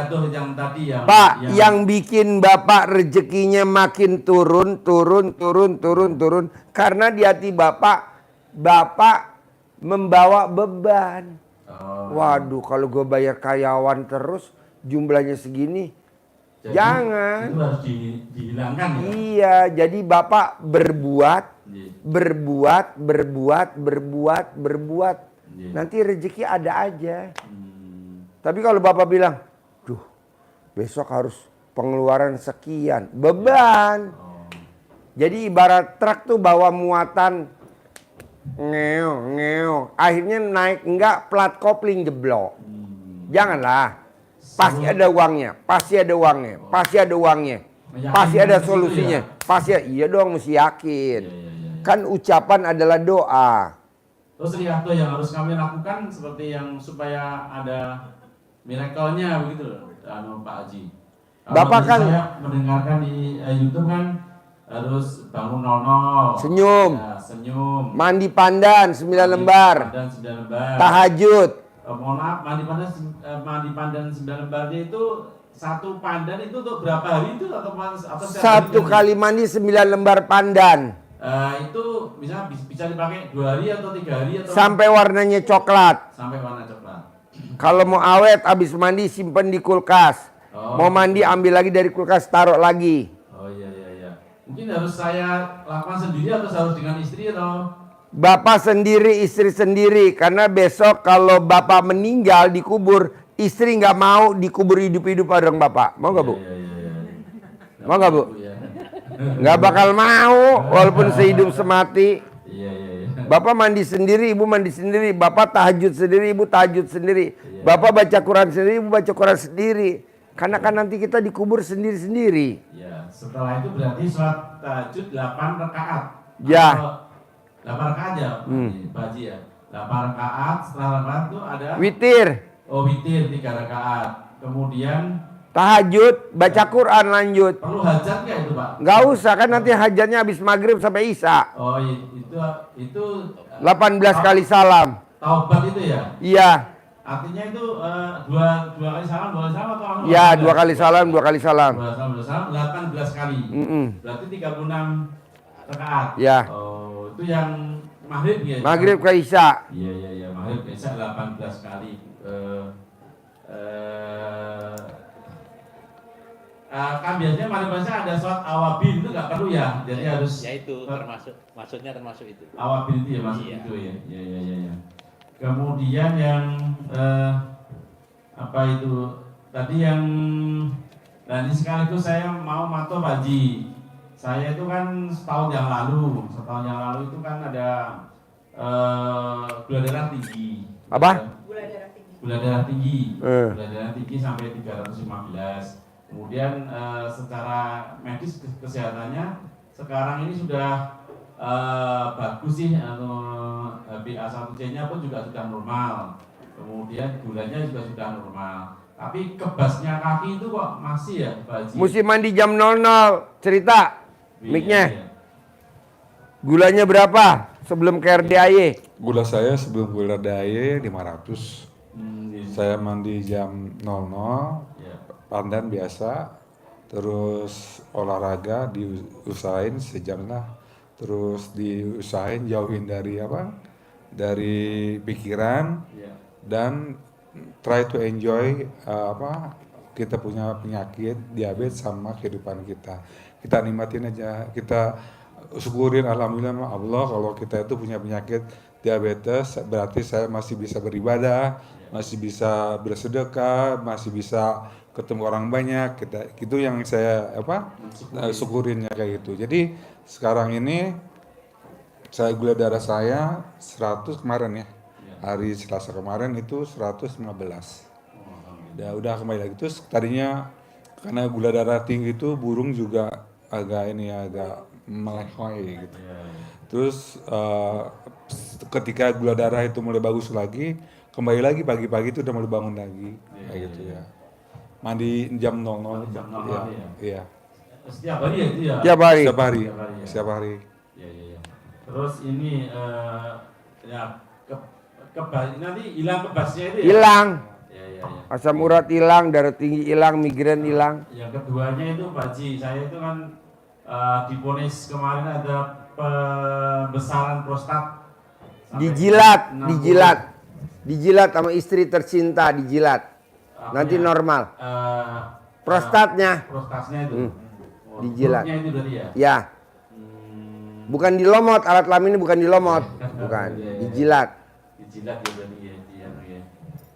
tuh yang tadi Pak, yang bikin Bapak rezekinya makin turun karena di hati Bapak membawa beban. Waduh, kalau gue bayar karyawan terus jumlahnya segini, jadi, jangan. Itu harus dihilangkan ya. Iya, jadi Bapak berbuat. Nanti rezeki ada aja. Tapi kalau Bapak bilang, duh, besok harus pengeluaran sekian, beban. Jadi ibarat truk tuh bawa muatan ngeo, akhirnya naik enggak, plat kopling jeblok. Janganlah. Pasti ada uangnya, pasti ada solusinya. Iya dong, mesti yakin. Kan ucapan adalah doa. Terus Rianto yang harus kami lakukan seperti yang supaya ada miracle-nya begitu loh, Pak Haji. Bapak kan saya mendengarkan di YouTube kan harus bangun 00, senyum, ya, senyum, mandi pandan 9 lembar, tahajud. Mohon maaf, mandi pandan 9 lembarnya itu satu pandan itu untuk berapa hari itu atau satu kali mandi 9 lembar pandan. Itu bisa dipakai 2 hari atau 3 hari atau sampai warnanya coklat. Sampai warna coklat. Kalau mau awet habis mandi simpen di kulkas. Mau mandi ambil lagi dari kulkas taruh lagi. Oh iya. Mungkin harus saya lakukan sendiri atau harus dengan istri atau? Bapak sendiri, istri sendiri. Karena besok kalau Bapak meninggal dikubur, istri nggak mau dikubur hidup-hidup bareng Bapak. Mau nggak Bu? Iya. Mau nggak Bu? Nggak bakal mau walaupun sehidup semati. Iya. Bapak mandi sendiri, Ibu mandi sendiri. Bapak tahajud sendiri, Ibu tahajud sendiri. Bapak baca Quran sendiri, Ibu baca Quran sendiri. Karena kan nanti kita dikubur sendiri-sendiri. Ya, setelah itu berarti sholat tahajud 8 rakaat. Ya. 8 rakaat ya, Pak Haji ya. 8 rakaat, setelah rakaat itu ada witir. Oh, witir 3 rakaat. Kemudian tahajud, baca Quran lanjut. Perlu hajat nggak itu Pak? Nggak usah, kan nanti hajatnya habis maghrib sampai isya. Oh, itu 18 kali salam. Taubat itu ya? Iya. Artinya itu dua kali salam atau? Iya, 2 kali salam, 2 kali salam. 18 kali. Berarti 36 rakaat. Ya. Oh, itu yang maghrib ya? Maghrib ke isya. Iya, maghrib ke isya 18 kali. Kan biasanya maghrib ada sholat awabin itu nggak perlu ya, jadi harus. Ya itu maksudnya termasuk itu. Awabin itu ya masuk itu ya. Iya. Kemudian yang apa itu tadi yang ini sekaligus saya mau matur Pak Haji. Saya itu kan setahun yang lalu itu kan ada gula darah tinggi. Apa? Gula darah tinggi sampai 315. Kemudian secara medis kesehatannya sekarang ini sudah bagus sih, HbA1c-nya pun juga sudah normal, kemudian gulanya juga sudah normal, tapi kebasnya kaki itu kok masih ya Pak Haji? Mesti mandi jam 00, cerita mic-nya. Gulanya berapa sebelum ke RDAY? Gula saya sebelum gula RDAY 500. Saya mandi jam 00, pandan biasa, terus olahraga diusahain sejam lah. Terus diusahain jauhin dari pikiran, dan try to enjoy kita punya penyakit diabetes sama kehidupan kita nikmatin aja, kita syukurin alhamdulillah Allah kalau kita itu punya penyakit diabetes, berarti saya masih bisa beribadah, masih bisa bersedekah, masih bisa ketemu orang banyak, itu yang saya syukurinnya kayak gitu. Jadi sekarang ini saya gula darah saya 100 kemarin ya. Hari Selasa kemarin itu 115. Udah kembali lagi. Terus tadinya karena gula darah tinggi itu burung juga agak melehoi gitu. Terus ketika gula darah itu mulai bagus lagi, kembali lagi pagi-pagi itu udah mulai bangun lagi kayak gitu ya. Mandi jam 00. Iya. Setiap hari ya itu ya? Setiap hari. Iya. Terus ini nanti hilang kebasnya itu ya? Hilang. Ya. iya. Asam urat hilang, darah tinggi hilang, migrain hilang. Yang keduanya itu Pak Haji, saya itu kan divonis kemarin ada pembesaran prostat. Sampai Dijilat, 60. dijilat. Dijilat sama istri tercinta, dijilat. Apa Nanti ya? normal. Prostatnya. Prostatnya itu. Oh, Dijilat. perutnya itu berarti ya? Ya, bukan dilomot, alat kelamin ini bukan dilomot. Bukan, dijilat. Dijilat ya berarti ya. Iya, iya.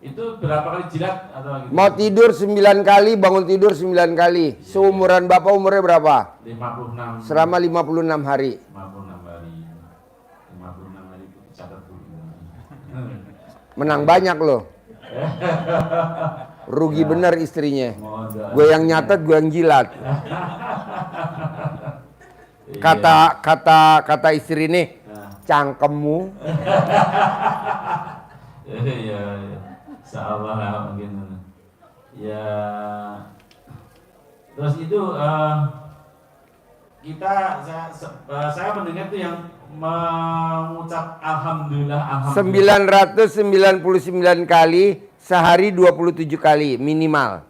Itu berapa kali jilat atau gitu? Mau tidur 9 kali, bangun tidur 9 kali. Seumuran Bapak umurnya berapa? 56. Selama 56 hari. 56 hari. 56 hari itu dicatat dulu. Menang banyak loh. Rugi bener istrinya. Mohon doa. Gue yang nyatet, gue yang jilat. Iya. Kata istri nih, Nah. cangkemmu. Iya, salah mungkin. Ya, terus itu saya mendengar tuh yang mengucap alhamdulillah 999 kali, sehari 27 kali minimal.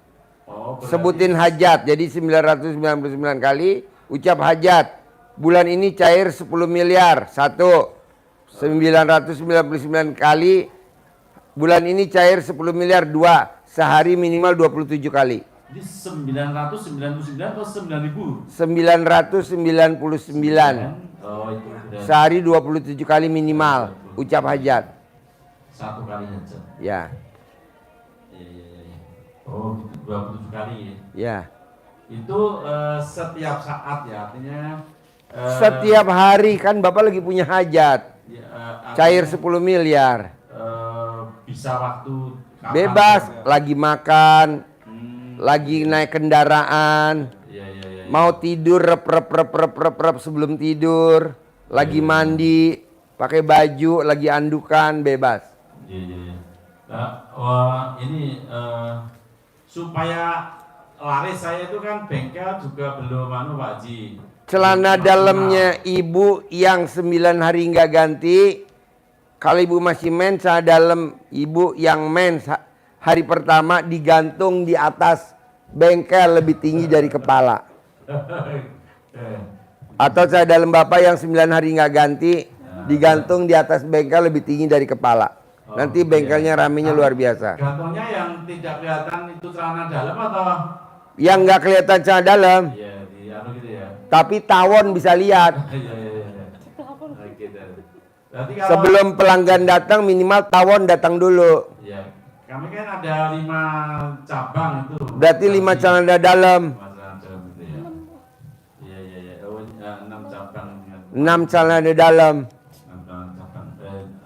Oh, berarti- Sebutin hajat, jadi 999 kali, ucap hajat. Bulan ini cair 10 miliar, 1. 999 kali, bulan ini cair 10 miliar, 2. Sehari minimal 27 kali. Ini 999 atau 9.000? 999. Oh, itu udah Sehari 27 kali minimal, ucap hajat. satu kali aja. Ya, Iya, iya, iya. Oh, gitu, 27 kali ya. ya. Itu setiap saat ya, artinya Setiap hari kan Bapak lagi punya hajat. ya, Cair artinya, 10 miliar. bisa waktu kapan Bebas, saja. lagi makan, Hmm, lagi naik kendaraan, iya, iya, iya. mau tidur rep sebelum tidur, lagi mandi, pakai baju, lagi andukan, bebas. Iya, iya, iya. Nah, wah, ini supaya laris saya itu kan bengkel juga belum Pak Haji. Celana Belum dalamnya ibu yang 9 hari nggak ganti, kalau ibu masih mens, celana dalam ibu yang mens hari pertama digantung di atas bengkel lebih tinggi dari kepala. maksimal. Atau celana dalam Bapak yang 9 hari nggak ganti, digantung di atas bengkel lebih tinggi dari kepala. Nanti bengkelnya ramenya luar biasa. Gantungnya yang tidak kelihatan itu celana dalam atau? Yang nggak kelihatan celana dalam, Iya, di gitu ya. tapi tawon bisa lihat. Iya, iya, iya. Oke, berarti kalau Sebelum pelanggan datang minimal tawon datang dulu. ya, kami kan ada 5 cabang itu. Berarti 5 celana dalam, 5 celana dalam gitu ya. Iya, iya, iya. Oh, 6 cabang. 6 celana dalam.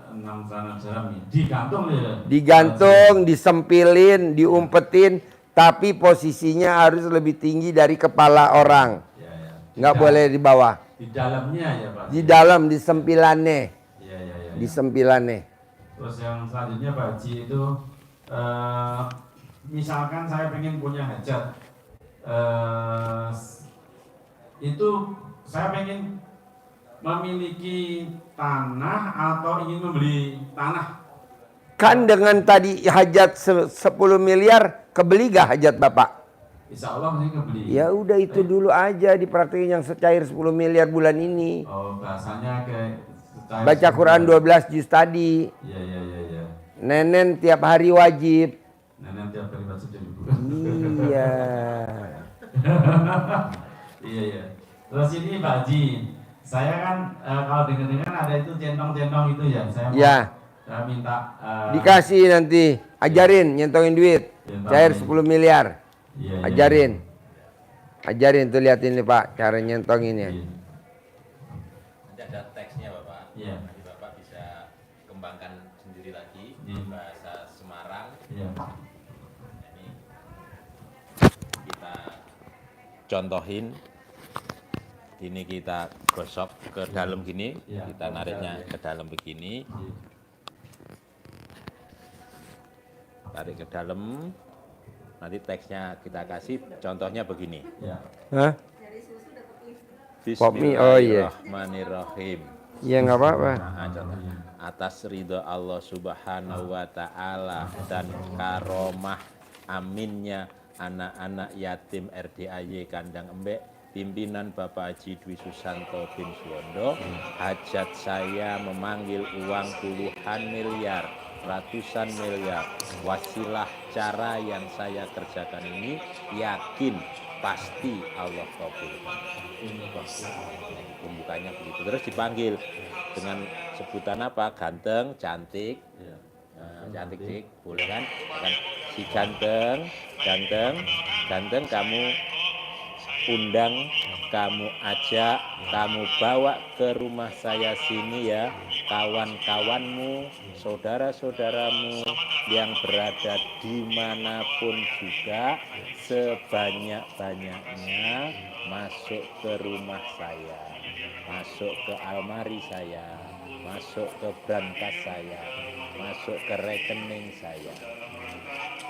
6 celana dalam ya. Digantung ya. Digantung, disempilin, diumpetin, tapi posisinya harus lebih tinggi dari kepala orang. Ya, ya. Nggak boleh di bawah. Di dalamnya ya, Pak. Di dalam, di sempilannya. Iya, iya, iya. Di sempilannya. Terus yang selanjutnya Pak Haji itu misalkan saya pengen punya hajat, itu saya pengen memiliki tanah atau ingin membeli tanah. Kan dengan tadi hajat 10 miliar, kebeli gak hajat Bapak? Insya Allah mesti kebeli. Ya udah itu dulu aja dipraktekin yang secair 10 miliar bulan ini. Oh, bahasanya kayak Baca Quran 12 juz tadi. Iya, iya, iya, iya. Nenen tiap hari wajib. Nenek tiap kali wajib jadi buku. Iya. Iya, iya. Terus ini Pak Haji, saya kan kalau dengar-dengar ada itu centong-centong itu ya. Ya. Saya minta Dikasih nanti. Ajarin nyentongin duit. Cair 10 miliar. iya, iya. Ajarin. Ajarin tuh liatin nih Pak cara nyentonginnya. Iya. Nanti ada teksnya Bapak. Iya. Nanti Bapak bisa kembangkan sendiri lagi Iya. bahasa Semarang. Iya. Ini kita contohin. Ini kita gosok ke dalam gini, Iya. kita nariknya ke dalam begini, Iya. tarik ke dalam. Nanti teksnya kita kasih, contohnya begini. Iya. Hah? Pop mie, oh iya. Bismillahirrahmanirrahim. Ya nggak apa-apa. Nah, contoh. Iya. atas ridho Allah Subhanahu wa Ta'ala dan karomah aminnya anak-anak yatim RDAY Kandang Embek pimpinan Bapak Haji Dwi Susanto bin Suwondo, hajat saya memanggil uang puluhan miliar, ratusan miliar. Wasilah cara yang saya kerjakan ini yakin pasti Allah kabulkan. Pembukanya begitu. Terus dipanggil dengan sebutan apa? Ganteng, cantik. Cantik dik, boleh kan? Kan si ganteng, kamu undang, kamu ajak, kamu bawa ke rumah saya sini ya, kawan-kawanmu, saudara-saudaramu yang berada dimanapun juga, sebanyak-banyaknya masuk ke rumah saya, masuk ke almari saya, masuk ke brankas saya, masuk ke rekening saya.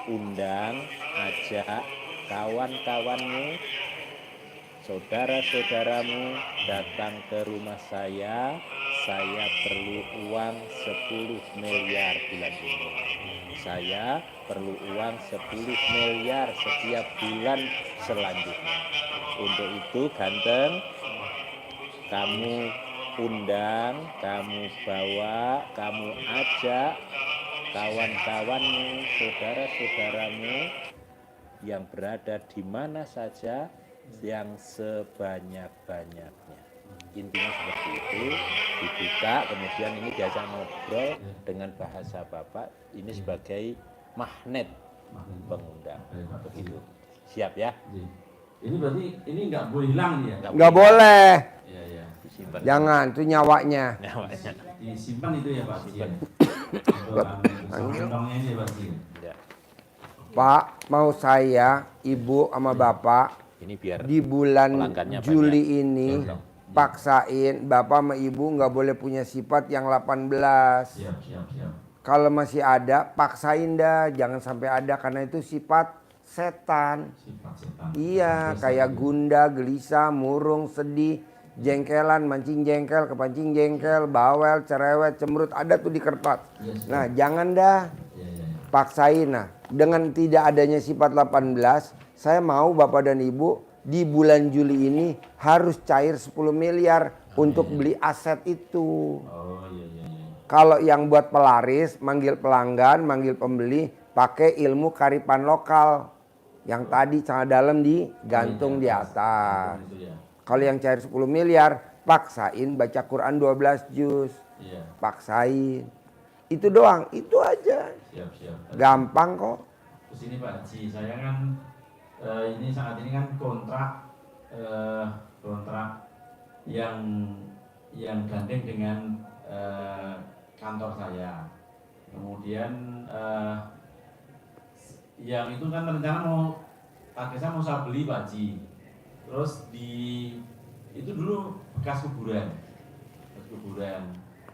Undang, ajak kawan-kawanmu, saudara-saudaramu datang ke rumah saya perlu uang 10 miliar bulan ini. Saya perlu uang 10 miliar setiap bulan selanjutnya. Untuk itu ganteng, kamu undang, kamu bawa, kamu ajak kawan-kawanmu, saudara-saudaramu yang berada di mana saja yang sebanyak-banyaknya. Intinya seperti itu, dibuka, kemudian ini diajak ngobrol dengan bahasa Bapak, ini sebagai magnet pengundang. Begitu. Siap ya? Ini berarti ini nggak boleh hilang ya? Nggak boleh. Iya, iya. Disimpan. Jangan, itu nyawanya. Nyawanya. Disimpan itu ya Pak Haji ya? Panggil. Undangnya ini ya Pak Haji. Ya. Pak, mau saya, ibu sama bapak Ini biar di bulan pelanggannya Juli banyak. ini Contoh. paksain bapak sama ibu nggak boleh punya sifat yang 18. Siap. Kalau masih ada, paksain dah, jangan sampai ada karena itu sifat setan. Sifat setan. Iya, Terus kayak lagi. gundah, gelisah, murung, sedih, jengkelan, mancing jengkel, kepancing jengkel, bawel, cerewet, cemberut, ada tuh di kertas. Yes, Nah, jangan dah Iya. paksain. Nah, dengan tidak adanya sifat 18, saya mau Bapak dan Ibu di bulan Juli ini harus cair 10 miliar untuk beli aset itu. Oh iya. Kalau yang buat pelaris, manggil pelanggan, manggil pembeli, pakai ilmu karipan lokal. Yang tadi sangat dalam digantung di atas. Itu ya. Kalau yang cair 10 miliar, paksain baca Quran 12 juz. Iya. Paksain. Itu doang, itu aja. Siap. Gampang kok. Terus ini Pak Haji, saya kan ini saat ini kan kontrak yang gandeng dengan kantor saya. Kemudian yang itu kan rencana target saya mau saya beli Pak Haji. Terus itu dulu bekas kuburan.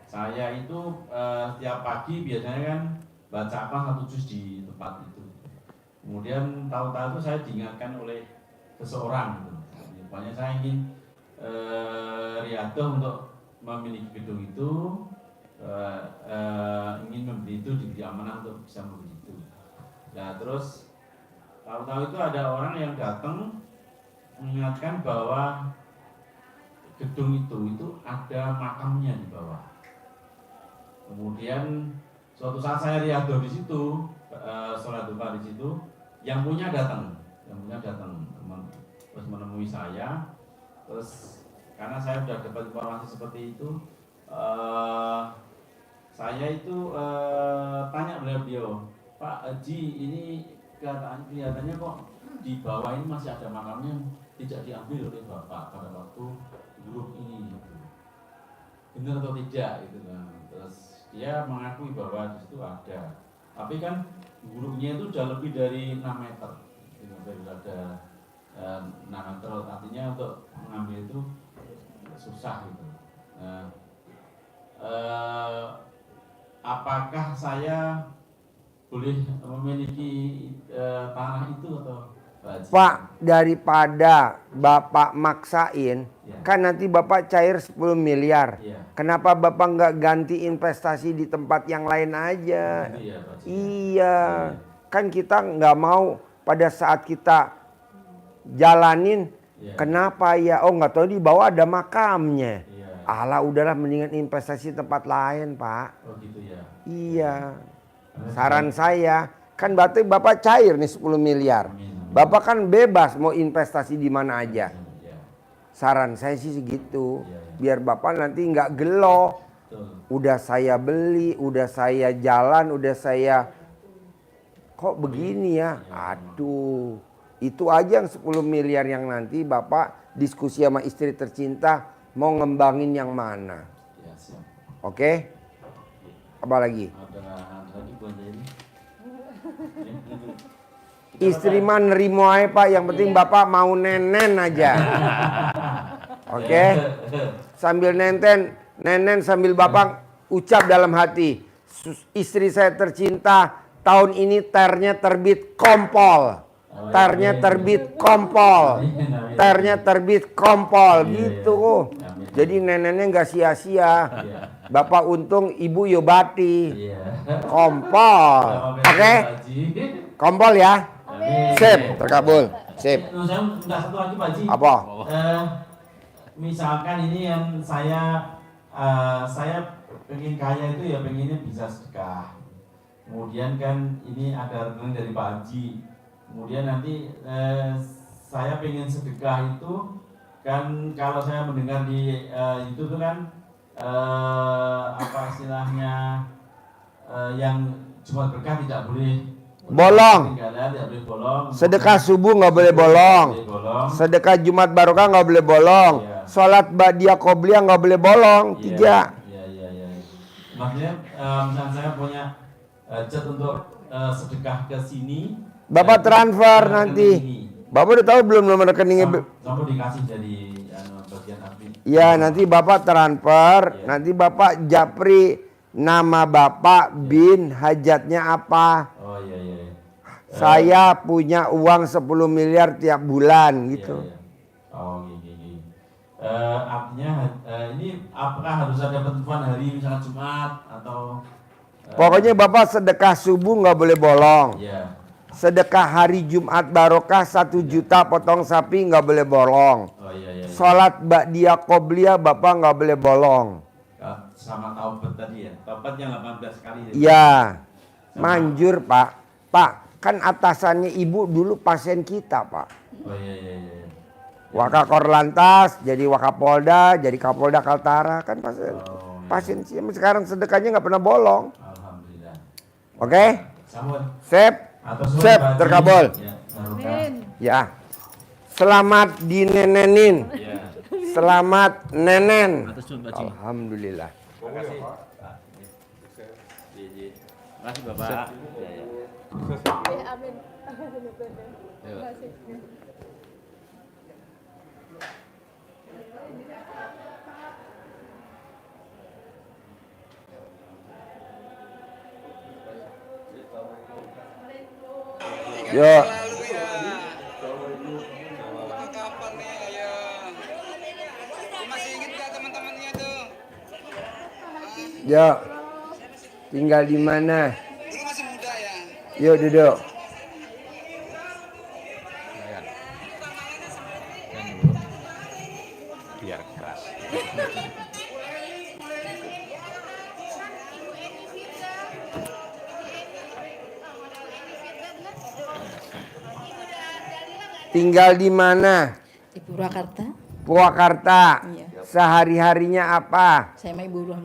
Saya itu setiap pagi biasanya kan baca apa 1 juz di tempat itu. Kemudian tahu-tahu itu saya diingatkan oleh seseorang gitu. Pokoknya saya ingin riadoh untuk memiliki gedung itu, ingin membeli itu, diberi amanah untuk bisa membeli itu. Nah terus tahu-tahu itu ada orang yang datang mengingatkan bahwa gedung itu ada makamnya di bawah. Kemudian suatu saat saya riadoh di situ, sholat duha di situ, yang punya datang, terus menemui saya, terus karena saya sudah dapat informasi seperti itu, saya itu tanya beliau, Pak Haji, ini kelihatannya kok di bawah ini masih ada makamnya tidak diambil oleh Bapak pada waktu grup ini, gitu. Benar atau tidak gitu kan? Terus dia mengakui bahwa di situ ada, tapi kan guruknya itu sudah lebih dari 6 meter, dari ada 6 meter, artinya untuk mengambil itu susah gitu. Nah, apakah saya boleh memiliki tanah itu atau Pak Haji? Pak, daripada Bapak maksain, kan nanti Bapak cair 10 miliar. Kenapa Bapak nggak ganti investasi di tempat yang lain aja? Iya, kan kita nggak mau pada saat kita jalanin, kenapa ya? Oh nggak tahu di bawah ada makamnya. Alah udahlah mendingan investasi tempat lain Pak. Oh gitu ya. Iya, saran saya kan Bapak cair nih 10 miliar. Bapak kan bebas mau investasi di mana aja. Saran saya sih segitu. Biar Bapak nanti nggak gelo. Udah saya beli, udah saya jalan, udah saya kok begini ya. Aduh. Itu aja yang 10 miliar yang nanti Bapak diskusi sama istri tercinta mau ngembangin yang mana. Oke? Apa lagi? Ada lagi Bu Anjani. Istri mah nerimo aja Pak, yang penting Bapak mau nenen aja. Oke? Sambil nenen sambil Bapak ucap dalam hati, istri saya tercinta, tahun ini ternya terbit kompol. Ternya terbit kompol. Ternya terbit kompol gitu. Jadi nenennya nggak sia-sia. Bapak untung, ibu yobati. Kompol. Oke? Kompol ya? Sip, terkabul. Sip. Saya minta satu lagi Pak Haji. Apa? Misalkan ini yang saya pengen kaya itu ya pengennya bisa sedekah. Kemudian kan ini ada rekening dari Pak Haji. Kemudian nanti saya pengen sedekah itu kan kalau saya mendengar di itu tuh kan apa istilahnya yang Jumat berkah tidak boleh bolong. Tidak boleh bolong. Sedekah subuh nggak boleh bolong. Sedekah Jumat barokah nggak boleh bolong. Sholat ba'diyah qobliyah nggak boleh bolong. 3. Iya. Maksudnya misalnya saya punya jet untuk sedekah ke sini. Bapak transfer nanti. Bapak udah tahu belum nomor rekeningnya? Kamu dikasih dari bagian admin. Ya nanti Bapak transfer. Nanti Bapak japri nama Bapak, bin, hajatnya apa. Oh iya. Saya punya uang 10 miliar tiap bulan gitu. Iya. Oh gini. Artinya ini apakah harus ada ketentuan hari misalnya Jumat atau Pokoknya Bapak sedekah subuh nggak boleh bolong. Iya. Sedekah hari Jumat barokah 1 juta potong sapi nggak boleh bolong. Oh iya. Sholat ba'diyah qobliyah Bapak nggak boleh bolong. Sama taubat tadi ya. Taubat yang 18 kali. Iya. Manjur Pak. Pak, kan atasannya ibu dulu pasien kita Pak. Oh iya. Wakakor Lantas, jadi Wakapolda, jadi Kapolda Kaltara kan pasien sekarang sedekahnya nggak pernah bolong. Alhamdulillah. Oke? Sambut. Sip. Sip, terkabul. Ya. Selamat dinenenin. Ya. Selamat nenen. Terima Alhamdulillah. kasih Pak. Terima kasih Bapak. Amin. Terima kasih. Yo. Masih inget gak teman-temannya tuh? Yo. Tinggal di mana? Dulu masih muda ya. Yuk duduk. Biar keras. Tinggal di mana? Di Purwakarta. Purwakarta. Iya. Sehari-harinya apa? Saya mah ibu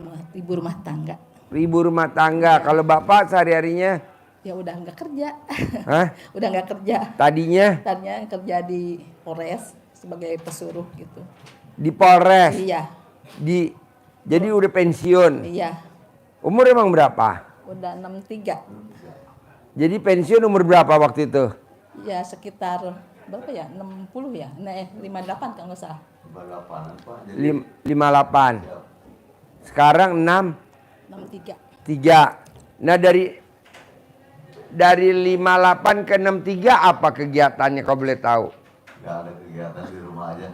rumah tangga. Ibu rumah tangga. Kalau Bapak sehari-harinya? Ya udah nggak kerja. Hah? Udah nggak kerja. Tadinya? Tadinya kerja di Polres sebagai pesuruh gitu. Di Polres? Iya. Jadi udah pensiun? Iya. Umur emang berapa? Udah 63. Jadi pensiun umur berapa waktu itu? Ya sekitar berapa ya? 60 ya? 58 kalau nggak salah. 58. Sekarang 63. 3. Nah dari 58 ke 63 apa kegiatannya kau boleh tahu? nggak ada kegiatan di rumah aja.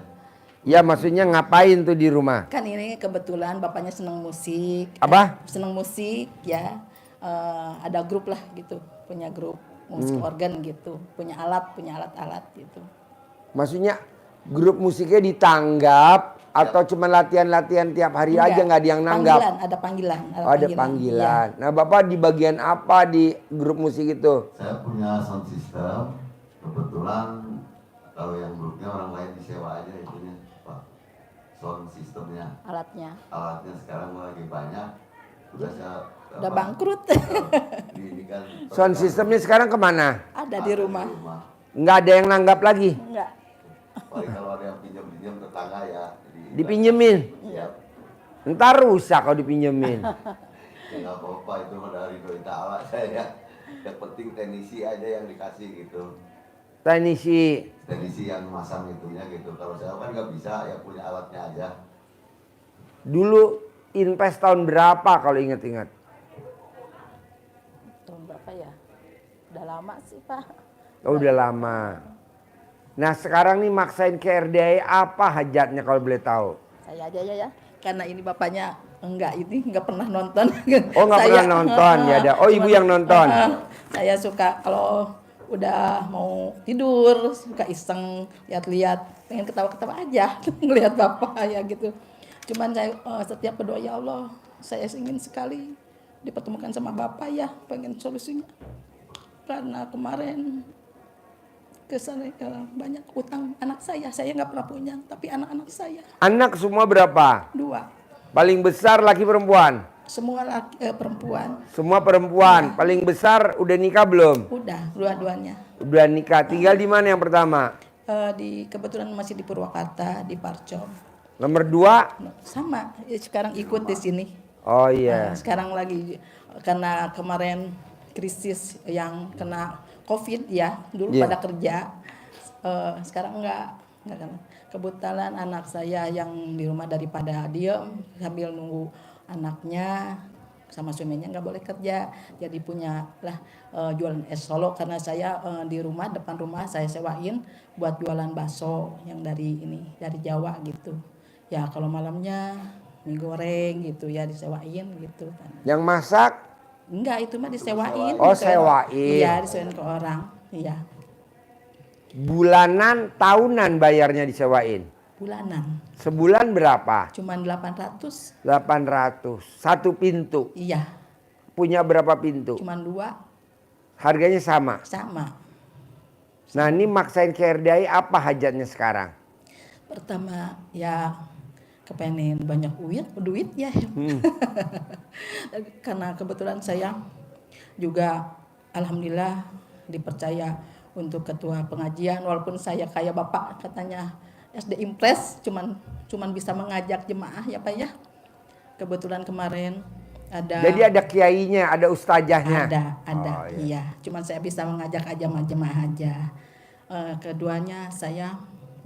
Ya maksudnya ngapain tuh di rumah? Kan ini kebetulan bapaknya senang musik. Apa? Senang musik ya. Ada grup lah gitu, punya grup musik organ gitu, punya alat-alat gitu. Maksudnya grup musiknya ditanggap atau cuma latihan-latihan tiap hari aja nggak ada yang nanggap? Panggilan, ada panggilan. Oh, ada panggilan. Nah, Bapak di bagian apa di grup musik itu? Saya punya sound system. Kebetulan kalau yang grupnya orang lain disewa aja itunya, Pak. Sound systemnya. Alatnya. Alatnya sekarang lagi banyak. Udah bangkrut. Ini kan Sound systemnya sekarang kemana? Ada di rumah. Nggak ada yang nanggap lagi? Enggak. Paling kalau ada yang pinjam-pinjam tetangga ya. Dipinjemin? Siap. Ntar rusak kalau dipinjemin. Ya nggak apa-apa, itu mah dari doi ta'ala saya. Yang penting teknisi aja yang dikasih gitu. Teknisi yang masang itunya gitu. Kalau saya kan nggak bisa, ya punya alatnya aja. Dulu invest tahun berapa kalau inget-inget? Tahun berapa ya? Udah lama sih Pak. Oh, udah lama. Nah sekarang nih maksain ke RDI apa hajatnya kalau boleh tahu? Saya aja ya. Karena ini bapaknya enggak pernah nonton. Oh nggak pernah nonton ya ada. Oh ibu yang nonton. Saya suka kalau udah mau tidur suka iseng lihat-lihat, pengen ketawa-ketawa aja ngelihat bapak ya gitu. Cuman saya setiap berdoa, ya Allah, saya ingin sekali dipertemukan sama bapak ya, pengen solusinya. Karena kemarin banyak utang anak saya nggak pernah punya, tapi anak-anak saya. Anak semua berapa? 2. Paling besar laki perempuan? Semua perempuan. Semua perempuan. Paling besar udah nikah belum? Udah, dua-duanya. Udah nikah. Tinggal di mana yang pertama? Kebetulan masih di Purwakarta, di Parcom. Nomor 2? Sama, sekarang ikut di sini. Oh iya. Sekarang lagi karena kemarin krisis yang kena COVID ya, dulu pada kerja, sekarang enggak. Kebetulan anak saya yang di rumah daripada diem sambil nunggu anaknya sama suaminya nggak boleh kerja, jadi punya lah jualan es solo karena saya di rumah depan rumah saya sewain buat jualan bakso yang dari Jawa gitu. Ya kalau malamnya mie goreng gitu ya disewain gitu. Yang masak? Enggak, itu mah disewain. Oh, sewain. Iya, disewain ke orang. Iya. Bulanan, tahunan bayarnya disewain? Bulanan. Sebulan berapa? Cuman 800. 800. Satu pintu? Iya. Punya berapa pintu? Cuman 2. Harganya sama? Sama. Nah ini maksain ke RDI apa hajatnya sekarang? Pertama ya kepengen banyak duit ya. Karena kebetulan saya juga alhamdulillah dipercaya untuk ketua pengajian, walaupun saya kayak bapak katanya SD Impres cuman bisa mengajak jemaah ya Pak ya. Kebetulan kemarin ada. Jadi ada kiainya, ada ustazahnya. Ada. Oh, iya. Cuman saya bisa mengajak aja jemaah aja. Keduanya saya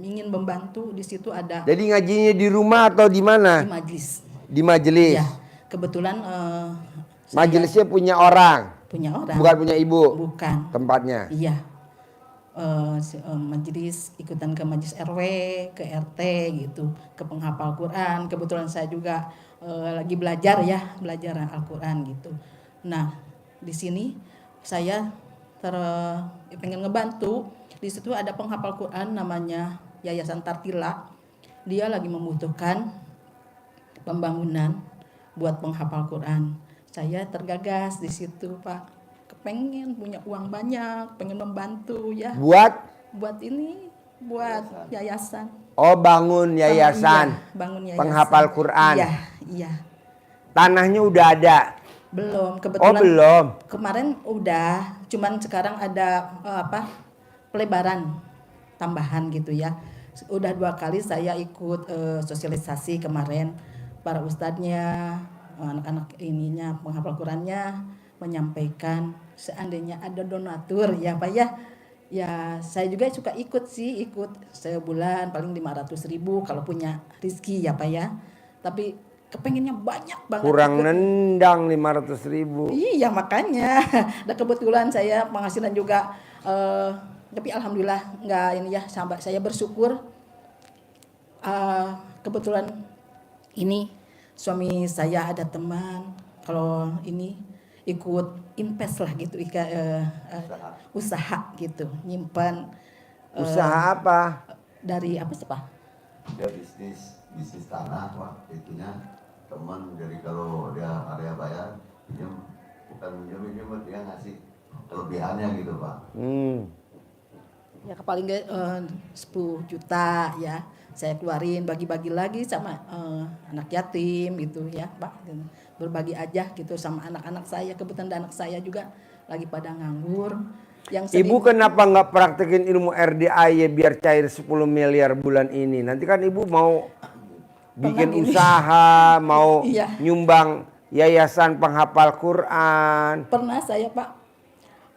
ingin membantu di situ ada. Jadi ngajinya di rumah atau di mana? Di majelis. Di majelis. Ya, kebetulan majelisnya punya orang. Punya orang. Bukan punya ibu. Bukan. Tempatnya. Iya. Majelis ikutan ke majelis RW, ke RT gitu, ke penghafal Quran. Kebetulan saya juga lagi belajar Al-Quran gitu. Nah, di sini saya pengen ngebantu. Di situ ada penghafal Quran namanya Yayasan Tartila. Dia lagi membutuhkan pembangunan buat penghafal Quran. Saya tergagas di situ, Pak. Kepengen punya uang banyak, pengen membantu ya. Buat yayasan. Oh, bangun yayasan. Iya, bangun yayasan. Penghafal Quran. Iya. Tanahnya udah ada. Belum, kebetulan. Oh, belum. Kemarin udah, cuman sekarang ada pelebaran tambahan gitu ya. Udah 2 kali saya ikut sosialisasi kemarin, para ustadznya, anak-anak penghafal Qurannya menyampaikan seandainya ada donatur ya Pak ya. Ya saya juga suka ikut sebulan paling 500.000 kalau punya rezeki ya Pak ya. Tapi kepengennya banyak banget. Kurang nendang 500.000. Iya makanya. Dan kebetulan saya penghasilan juga, tapi alhamdulillah nggak ini ya, sampai saya bersyukur. Kebetulan ini suami saya ada teman kalau ini ikut invest lah gitu, usaha gitu, nyimpan. Usaha apa? Dari apa sih Pak? Dia bisnis tanah Pak, itunya teman. Jadi kalau dia area bayar pinjam, bukan pinjam, dia ngasih kelebihannya gitu Pak. Ya paling nggak 10 juta ya saya keluarin, bagi-bagi lagi sama anak yatim gitu ya Pak, berbagi aja gitu sama anak-anak saya. Kebetulan anak saya juga lagi pada nganggur. Yang Ibu kenapa nggak praktekin ilmu RDAY biar cair 10 miliar bulan ini? Nanti kan ibu mau bikin usaha, mau Iya. nyumbang yayasan penghafal Quran. Pernah saya Pak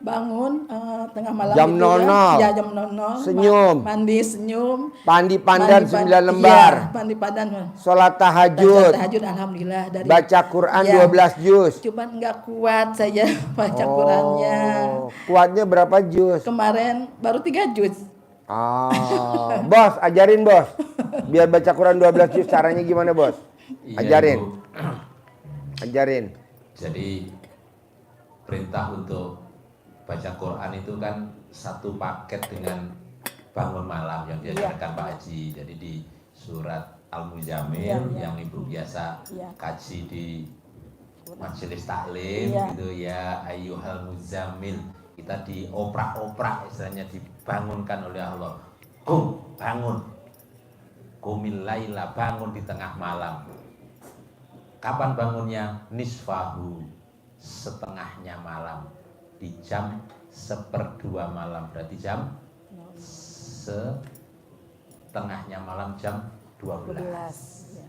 bangun tengah malam Jam gitu 00. ya jam 00 Senyum. mandi senyum, Pandi pandan mandi 9 lembar. iya, mandi padan, Sholat baca tahajud. tahajud alhamdulillah dari Baca Quran iya. 12 juz. Cuman nggak kuat saya baca Qurannya. Kuatnya berapa juz? Kemarin baru 3 juz. Bos, ajarin bos. Biar baca Quran 12 juz caranya gimana bos? Iya, Ajarin. Ibu. Ajarin. Jadi perintah untuk baca Quran itu kan satu paket dengan bangun malam yang diajarkan Pak Haji. Jadi di surat Al-Muzammil yang Ibu biasa kaji di majelis taklim gitu ya, ayyuhal muzammil. Kita dioprak-oprak, istilahnya dibangunkan oleh Allah. Bangun. Qumil laila, bangun di tengah malam. Kapan bangunnya? Nisfahu, setengahnya malam. Di jam 1/2 malam, berarti jam setengahnya malam jam 12. Ya,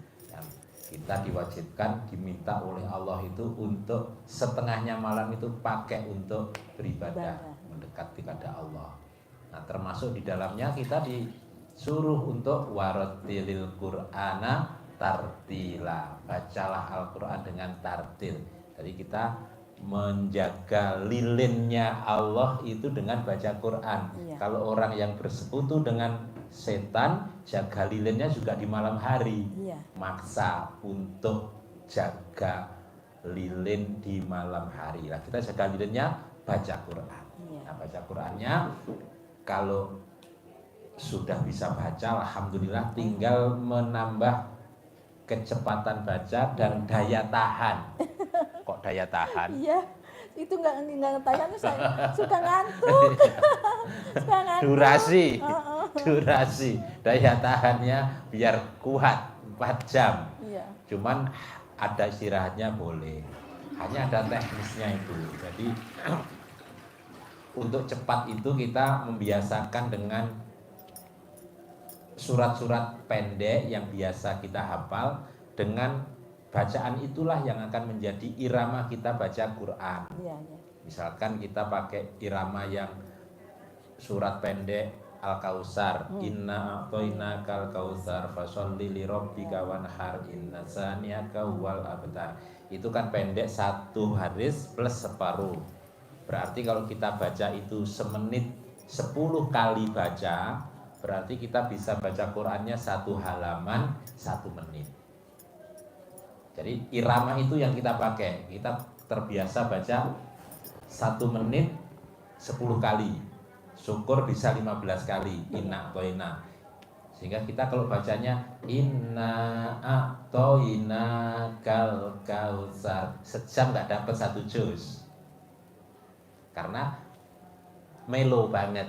kita diwajibkan, diminta oleh Allah itu untuk setengahnya malam itu pakai untuk beribadah, mendekat kepada Allah. Nah, termasuk di dalamnya kita disuruh untuk warattilil Qur'ana tartila, bacalah Al-Quran dengan tartil. Jadi kita menjaga lilinnya Allah itu dengan baca Quran. Kalau orang yang bersekutu dengan setan, jaga lilinnya juga di malam hari. Maksa untuk jaga lilin di malam hari. Nah, kita jaga lilinnya baca Quran. Nah, baca Qurannya kalau sudah bisa baca, alhamdulillah, tinggal menambah kecepatan baca dan daya tahan. Kok daya tahan? Iya, itu nggak tahan, saya suka ngantuk. Suka ngantuk. Durasi, daya tahannya biar kuat 4 jam. Iya. Cuman ada istirahatnya boleh. Hanya ada teknisnya itu. Jadi untuk cepat itu kita membiasakan dengan surat-surat pendek yang biasa kita hafal. Dengan bacaan itulah yang akan menjadi irama kita baca Quran. Misalkan kita pakai irama yang surat pendek Al-Kautsar, inna a'tainakal kautsar fasholli li rabbika wanhar inna saniyaka wal abtar. Itu kan pendek 1 baris plus separuh. Berarti kalau kita baca itu semenit 10 kali baca, berarti kita bisa baca Qurannya 1 halaman 1 menit. Jadi irama itu yang kita pakai. Kita terbiasa baca 1 menit 10 kali. Syukur bisa 15 kali. Inna a'toina. Sehingga kita kalau bacanya inna a'toina kal kautsar, sejam nggak dapat 1 juz. Karena melo banget.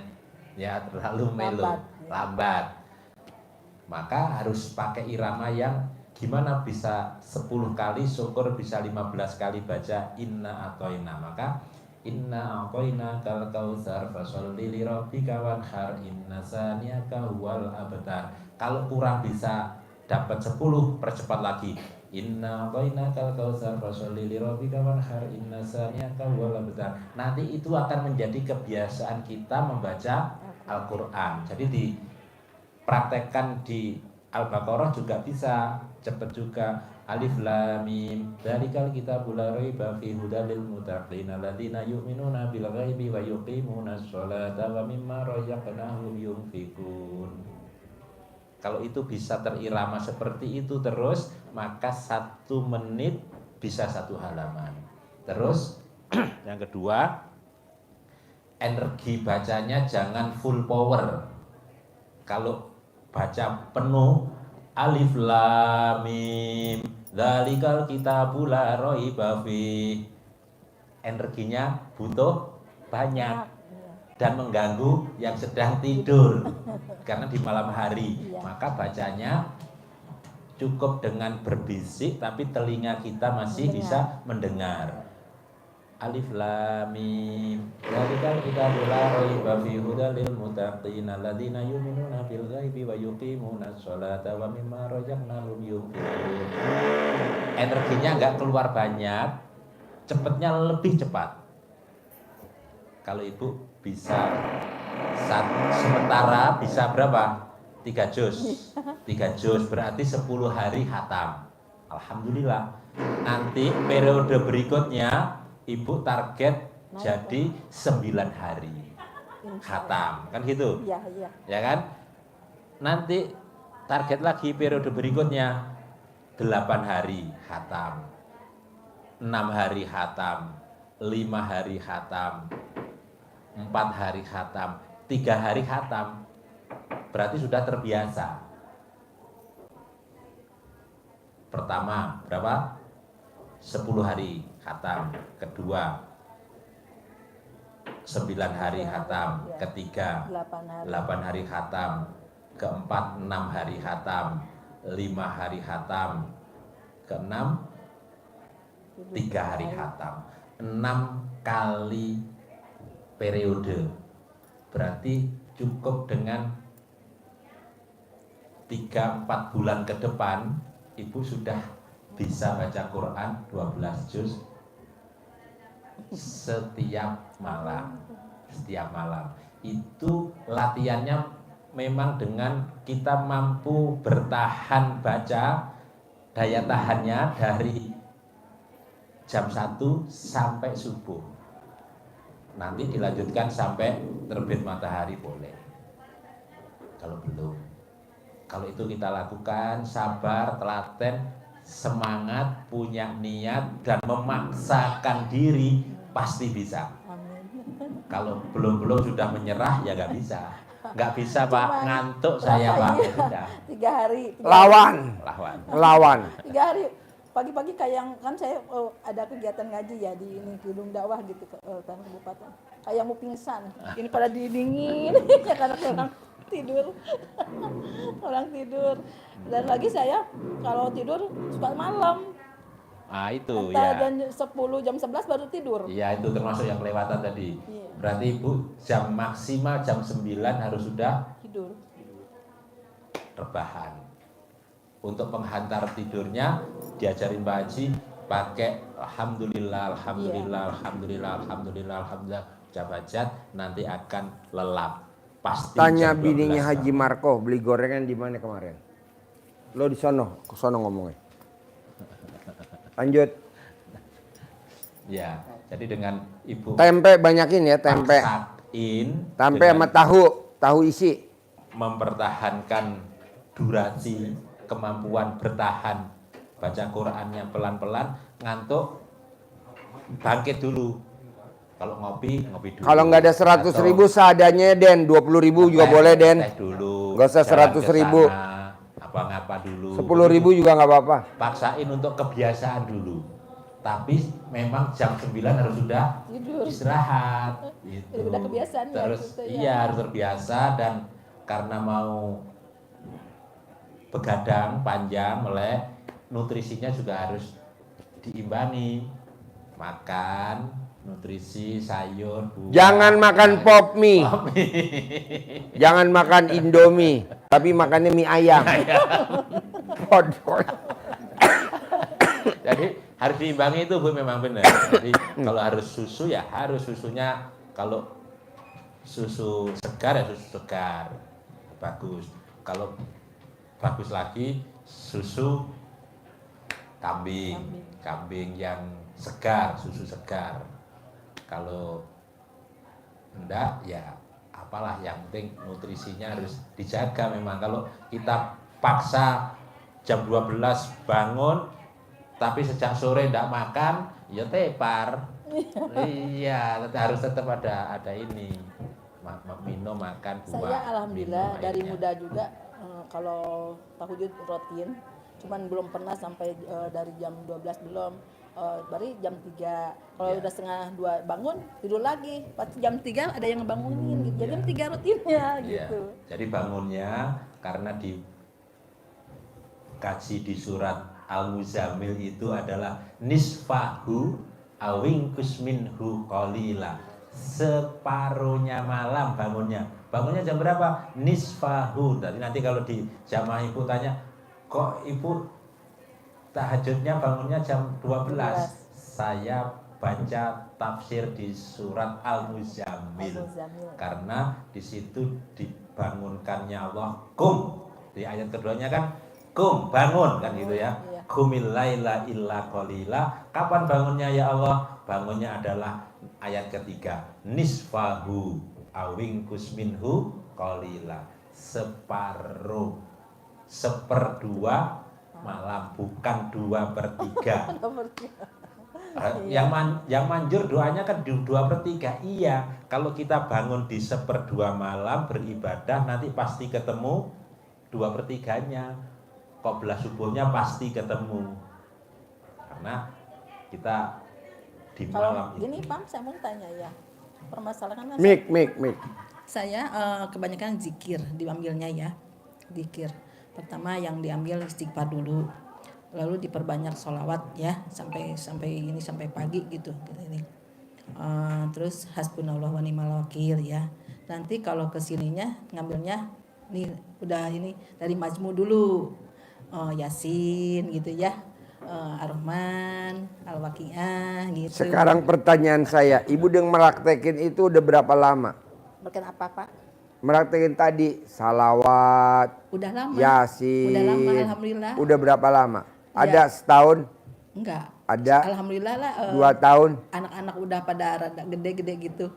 Ya, terlalu melo, lambat. Maka harus pakai irama yang gimana bisa 10 kali, syukur bisa 15 kali baca inna a'toina. Maka inna a'toina kal kautsar fasholli li rabbika wanhar inna saniyaka wal abtar. Kalau kurang bisa dapat 10, percepat lagi. Inna a'toina kal kautsar fasholli li rabbika wanhar inna saniyaka wal abtar. Nanti itu akan menjadi kebiasaan kita membaca Al-Qur'an. Jadi dipraktekkan di Al-Baqarah juga bisa, cepat juga. Alif lam mim dzalikal kitabul la raiba fihi hudal lil muttaqin alladzina yu'minuna bil ghaibi wa yuqimunas sholata wa mimma razaqnahum yunfiqun. Kalau itu bisa terirama seperti itu terus, maka 1 menit bisa 1 halaman. Terus yang kedua, energi bacanya jangan full power. Kalau baca penuh alif lam mim dzalikal kitabul la raiba fi, energinya butuh banyak dan mengganggu yang sedang tidur karena di malam hari. Maka bacanya cukup dengan berbisik tapi telinga kita masih bisa mendengar. Alif lam mim dzalikal kitabul la raiba fihi hudal lil muttaqin alladzina yu'minuna bil ghaibi wa yuqimunas sholata wa mimma razaqnahum yunfiqun. Energinya enggak keluar banyak, cepatnya lebih cepat. Kalau ibu bisa sementara bisa berapa? 3 juz. 3 juz berarti 10 hari khatam. Alhamdulillah. Nanti periode berikutnya ibu target jadi 9 hari khatam, kan gitu? Iya, iya. Ya kan? Nanti target lagi periode berikutnya 8 hari khatam, 6 hari khatam, 5 hari khatam, 4 hari khatam, 3 hari khatam. Berarti sudah terbiasa. Pertama berapa? 10 hari khatam, kedua 9 hari khatam, ketiga 8 hari khatam, keempat 6 hari khatam, 5 hari khatam, keenam 3 hari khatam. 6 kali periode. Berarti cukup dengan 3-4 bulan ke depan ibu sudah bisa baca Quran 12 juz setiap malam. Itu latihannya memang dengan kita mampu bertahan baca, daya tahannya dari jam 1 sampai subuh. Nanti dilanjutkan sampai terbit matahari boleh. Kalau belum, kalau itu kita lakukan sabar, telaten, semangat, punya niat dan memaksakan diri pasti bisa. Kalau belum sudah menyerah ya nggak bisa Pak, ngantuk saya Pak. Sudah. 3 hari. Lawan. 3 hari. Pagi-pagi kayak yang kan saya ada kegiatan ngaji ya di ini gedung dakwah gitu kan kabupaten. Kayak mau pingsan. Ini pada dingin ya karena orang tidur. Orang tidur. Dan lagi saya kalau tidur suka malam. Ah itu Entah ya. jam 11 baru tidur. Iya itu termasuk yang kelewatan tadi. Iya. Berarti Ibu jam maksimal jam 9 harus sudah Tidur. rebahan. Untuk penghantar tidurnya diajarin Pak Haji pakai alhamdulillah jabajat nanti akan lelap. Pasti. Tanya jam 12 bininya malam. Haji Marco beli gorengan di mana kemarin? Lo di sono, ke sono ngomongnya. Lanjut. Ya, jadi dengan Ibu Tempe banyakin ya, tempe. paksain Tempe dengan sama tahu isi. mempertahankan durasi, kemampuan bertahan baca Qur'annya pelan-pelan, ngantuk bangkit dulu. Kalau ngopi dulu. Kalau nggak ada 100.000 seadanya Den, 20.000 juga boleh Den. Teh dulu. Nggak usah jalan 100.000. ke sana, apa-ngapa dulu. 10.000 juga nggak apa-apa. Paksain untuk kebiasaan dulu. Tapi memang jam 9 harus sudah Tidur. istirahat. Gitu. Udah kebiasaan ya, Terus gitu ya. iya harus terbiasa dan karena mau begadang panjang melek, nutrisinya juga harus diimbangi. Makan nutrisi sayur, buah. Jangan makan pop mie. Jangan makan Indomie, tapi makannya mie ayam. Bodoh. Jadi harus diimbangi itu Bu, memang benar. Jadi kalau harus susu ya harus susunya, kalau susu segar ya susu segar bagus. Kalau bagus lagi susu kambing yang segar, susu segar. Kalau enggak ya apalah, yang penting nutrisinya harus dijaga. Memang kalau kita paksa jam 12 bangun tapi sejak sore enggak makan, ya tepar. Iya, harus tetap ada ini. Minum, makan buah. Saya alhamdulillah minum dari airnya. muda juga kalau tahajud rutin, cuman belum pernah sampai dari jam 12 belum. Baru jam 3. Kalau Ya. udah setengah 2 bangun, tidur lagi. Pasti jam 3 ada yang ngebangunin gitu. Jadi jam 3 rutinnya Iya. gitu. Jadi bangunnya karena dikaji di surat Al-Muzammil itu adalah nisfahu awingkus minhu qalila. Separuhnya malam bangunnya. Bangunnya jam berapa? Nisfahu. Jadi nanti kalau di jamaah ibu tanya, kok ibu tahajudnya bangunnya jam 12? Saya baca tafsir di surat Al-Muzammil. Karena di situ dibangunkannya Allah, kum. Di ayat keduanya kan kum, bangun kan gitu ya. Qumil laila illa qalila. Kapan bangunnya ya Allah? Bangunnya adalah ayat ketiga, nisfahu awingkus minhu qalila. Separuh, 1/2 malam, bukan 2/3. Yang manjur doanya kan 2/3. Iya, kalau kita bangun di 1/2 malam beribadah, nanti pasti ketemu 2/3-nya. Qoblah subuhnya pasti ketemu. Karena kita di Kalau malam gini itu. Pam, saya mau tanya ya. Permasalahan Mik. saya kebanyakan zikir diambilnya ya. Zikir. Pertama yang diambil istighfar dulu. Lalu diperbanyak sholawat ya sampai pagi gitu ini. Terus hasbunallah wa ni'mal wakil ya. Nanti kalau kesininya ngambilnya nih udah ini dari majmu dulu. Yasin gitu ya. Ar-Rahman, Al-Waqiah gitu. Sekarang pertanyaan saya, ibu yang meraktekin itu udah berapa lama? Berken apa Pak? Meraktekin tadi salawat, Udah lama. Yasin. Udah lama alhamdulillah. Udah berapa lama? Ya. Ada setahun? Enggak. Ada Alhamdulillah lah. 2 tahun? Anak-anak udah pada rada gede-gede gitu.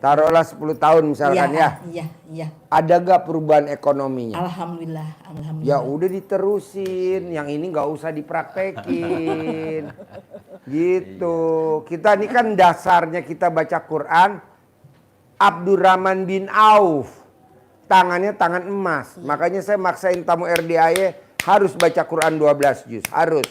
Taruhlah 10 tahun misalkan ya. Iya. Ada gak perubahan ekonominya? Alhamdulillah. Ya udah diterusin, yang ini nggak usah dipraktekin. Gitu. Kita ini kan dasarnya kita baca Quran. Abdurrahman bin Auf, tangannya tangan emas. Makanya saya maksain tamu RDAY harus baca Quran 12 juz, harus.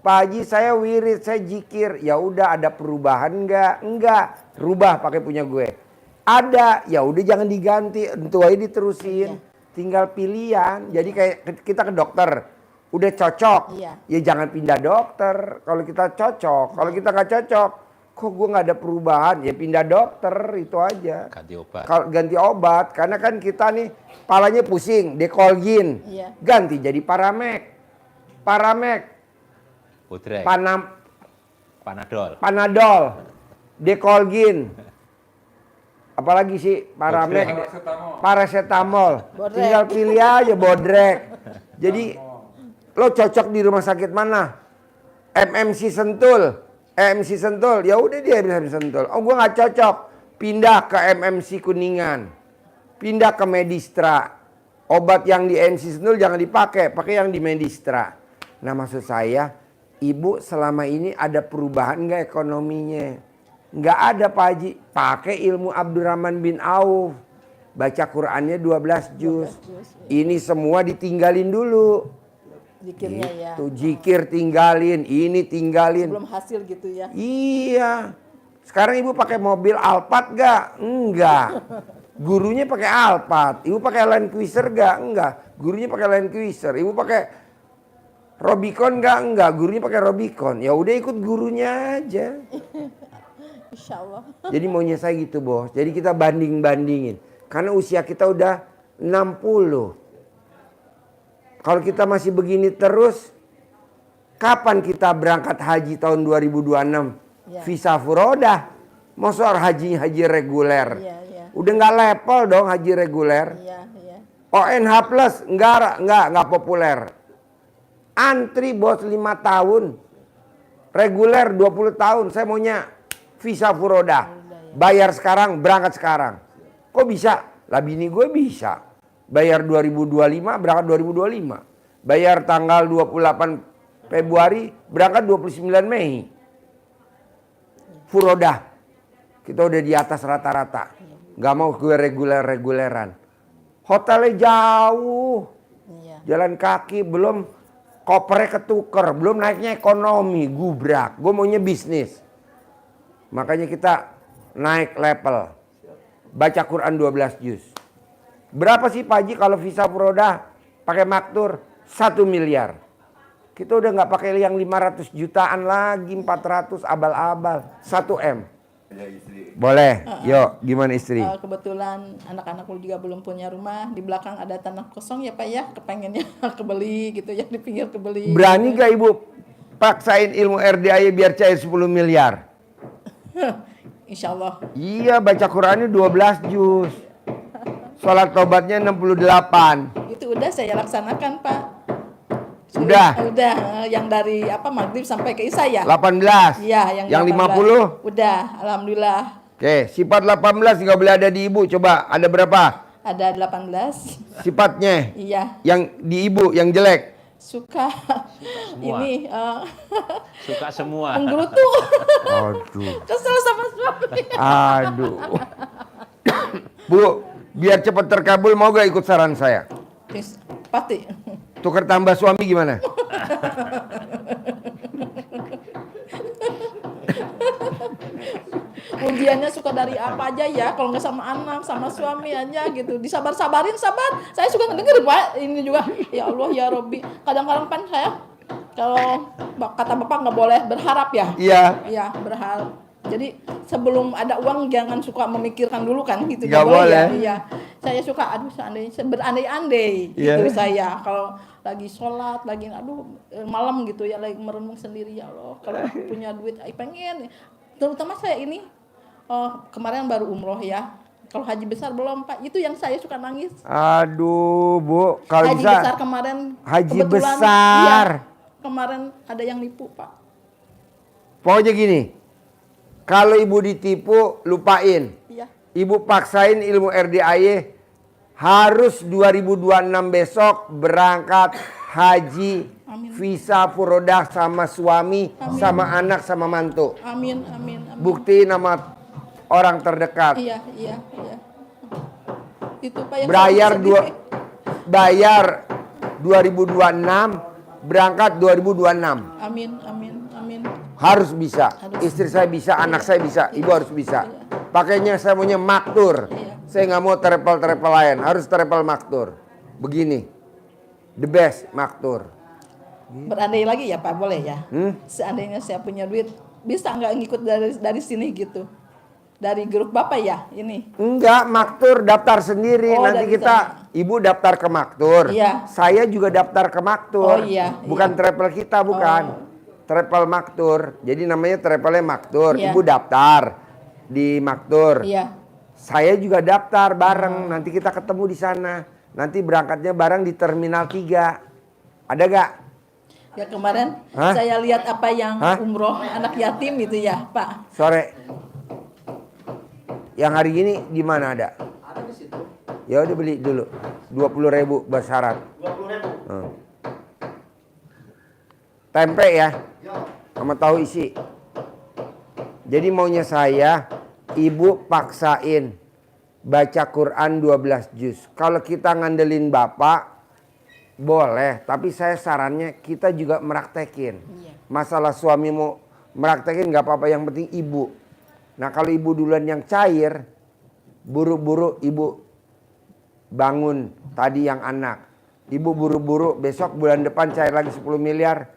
Pak Haji saya wirid, saya jikir. Ya udah, ada perubahan nggak? Enggak. Rubah pakai punya gue. Ada, ya udah jangan diganti, itu aja diterusin. Tinggal pilihan. Jadi kayak kita ke dokter, udah cocok, ya jangan pindah dokter. Kalau kita cocok, kalau kita nggak cocok, kok gue nggak ada perubahan, ya pindah dokter, itu aja. Ganti obat. Kalau ganti obat, karena kan kita nih palanya pusing, dekolgin, ganti jadi paramek, Budrek. panadol, dekolgin. Apalagi sih paramek, paracetamol. Tinggal pilih aja bodrek. Jadi lo cocok di rumah sakit mana? MMC Sentul, ya udah dia bisa Sentul. Oh gue nggak cocok, pindah ke MMC Kuningan, pindah ke Medistra. Obat yang di MC Sentul jangan dipakai, pakai yang di Medistra. Nah maksud saya, ibu selama ini ada perubahan nggak ekonominya? Nggak ada Pak Haji, pakai ilmu Abdurrahman bin Auf. Baca Qurannya 12 juz. Ini semua ditinggalin dulu. Zikirnya ya. Tuh zikir tinggalin, ini tinggalin. Belum hasil gitu ya. Iya. Sekarang ibu pakai mobil Alphard gak? Enggak. Gurunya pakai Alphard. Ibu pakai Land Cruiser gak? Enggak. Gurunya pakai Land Cruiser. Ibu pakai Robicon gak? Enggak. Gurunya pakai Robicon. Ya udah ikut gurunya aja. Insya Allah. Jadi maunya saya gitu bos. Jadi kita banding-bandingin. Karena usia kita udah 60. Kalau kita masih begini terus, kapan kita berangkat haji tahun 2026? Visa furodah. Mau soal haji reguler. Udah nggak level dong haji reguler. ONH plus nggak populer. Antri bos 5 tahun. Reguler 20 tahun. Saya maunya visa furoda. Bayar sekarang, berangkat sekarang. Kok bisa? Lah bini gue bisa. Bayar 2025, berangkat 2025. Bayar tanggal 28 Februari, berangkat 29 Mei. Furoda. Kita udah di atas rata-rata. Gak mau gue reguler-reguleran. Hotelnya jauh. Iya. Jalan kaki, belum kopernya ketuker. Belum naiknya ekonomi, gubrak. Gue maunya bisnis. Makanya kita naik level. Baca Quran 12 juz. Berapa sih Pak Haji kalau visa furoda pakai maktur? 1 miliar. Kita udah nggak pakai yang 500 jutaan lagi, 400 abal-abal. 1 M. Boleh, yuk gimana istri? Kebetulan anak-anakku juga belum punya rumah. Di belakang ada tanah kosong ya Pak ya. Kepengennya kebeli gitu ya, di pinggir kebeli. Berani gak Ibu paksain ilmu RDAY biar cair 10 miliar? Insya Allah. Iya, baca Qurannya 12 juz. Sholat tobatnya 68. Itu udah saya laksanakan Pak. Udah? Udah, yang dari maghrib sampai ke isya ya? 18. Iya, yang 18. 50? Udah, alhamdulillah. Oke, sifat 18 nggak boleh ada di Ibu. Coba, ada berapa? Ada 18. Sifatnya? Iya. Yang di Ibu, yang jelek? Suka ini Suka semua. menggerutu. Aduh. Kesel sama suami. Aduh. Bu, biar cepat terkabul mau gak ikut saran saya? Pati. Tukar tambah suami gimana? Ujiannya suka dari apa aja ya, kalau nggak sama anak, sama suami aja gitu. Disabar-sabarin, sabar. Saya suka ngedenger Pak, ini juga. Ya Allah ya Robbi. Kadang-kadang kan saya, kalau kata Bapak nggak boleh berharap ya. Iya. Iya, berharap. Jadi sebelum ada uang jangan suka memikirkan dulu kan gitu. Nggak boleh. Ya. Iya. Saya suka seandainya berandai-andai Iya. gitu saya. Kalau lagi sholat, lagi malam gitu ya, lagi merenung sendiri ya Allah. Kalau aku punya duit, pengen. Terutama saya ini kemarin baru umroh ya. Kalau haji besar belum Pak. Itu yang saya suka nangis. Aduh Bu, kalau Haji bisa besar kemarin. haji kebetulan, besar. Iya, kemarin ada yang nipu Pak. Pokoknya gini, kalau Ibu ditipu lupain. Iya. Ibu paksain ilmu RDAY harus 2026 besok berangkat haji. Amin. Visa furodah sama suami, Amin. sama anak, sama mantu. Amin, amin, amin. Buktiin sama orang terdekat. Iya. Itu Pak yang Bayar 2026, berangkat 2026. Amin. Harus bisa. Harus. Istri saya bisa, anak saya bisa, Ibu harus bisa. Pakainya saya maunya maktur. Iya. Saya nggak mau travel lain, harus travel maktur. Begini, the best maktur. Berandai lagi ya Pak, boleh ya? Seandainya saya punya duit, bisa nggak ngikut dari sini gitu? Dari grup Bapak ya ini? Enggak, maktur daftar sendiri. Oh, Nanti dari kita, Ibu daftar ke maktur. Iya. Saya juga daftar ke maktur. Oh, iya, Bukan iya. travel kita, bukan. Travel maktur. Jadi namanya travelnya maktur. Iya. Ibu daftar di maktur. Iya. Saya juga daftar bareng. Nanti kita ketemu di sana. Nanti berangkatnya bareng di Terminal 3. Ada gak? Ya kemarin Hah? saya lihat apa yang Hah? umroh anak yatim itu ya Pak. Sore. Yang hari ini di mana ada? Ada di situ. Ya udah beli dulu. 20.000 bersyarat. 20.000. Tempe ya. Sama tahu isi. Jadi maunya saya, Ibu paksain baca Quran 12 juz. Kalau kita ngandelin Bapak, boleh. Tapi saya sarannya kita juga meraktekin. Masalah suami mau meraktekin nggak apa-apa. Yang penting Ibu. Nah kalau Ibu duluan yang cair, buru-buru Ibu bangun tadi yang anak. Ibu buru-buru besok bulan depan cair lagi 10 miliar.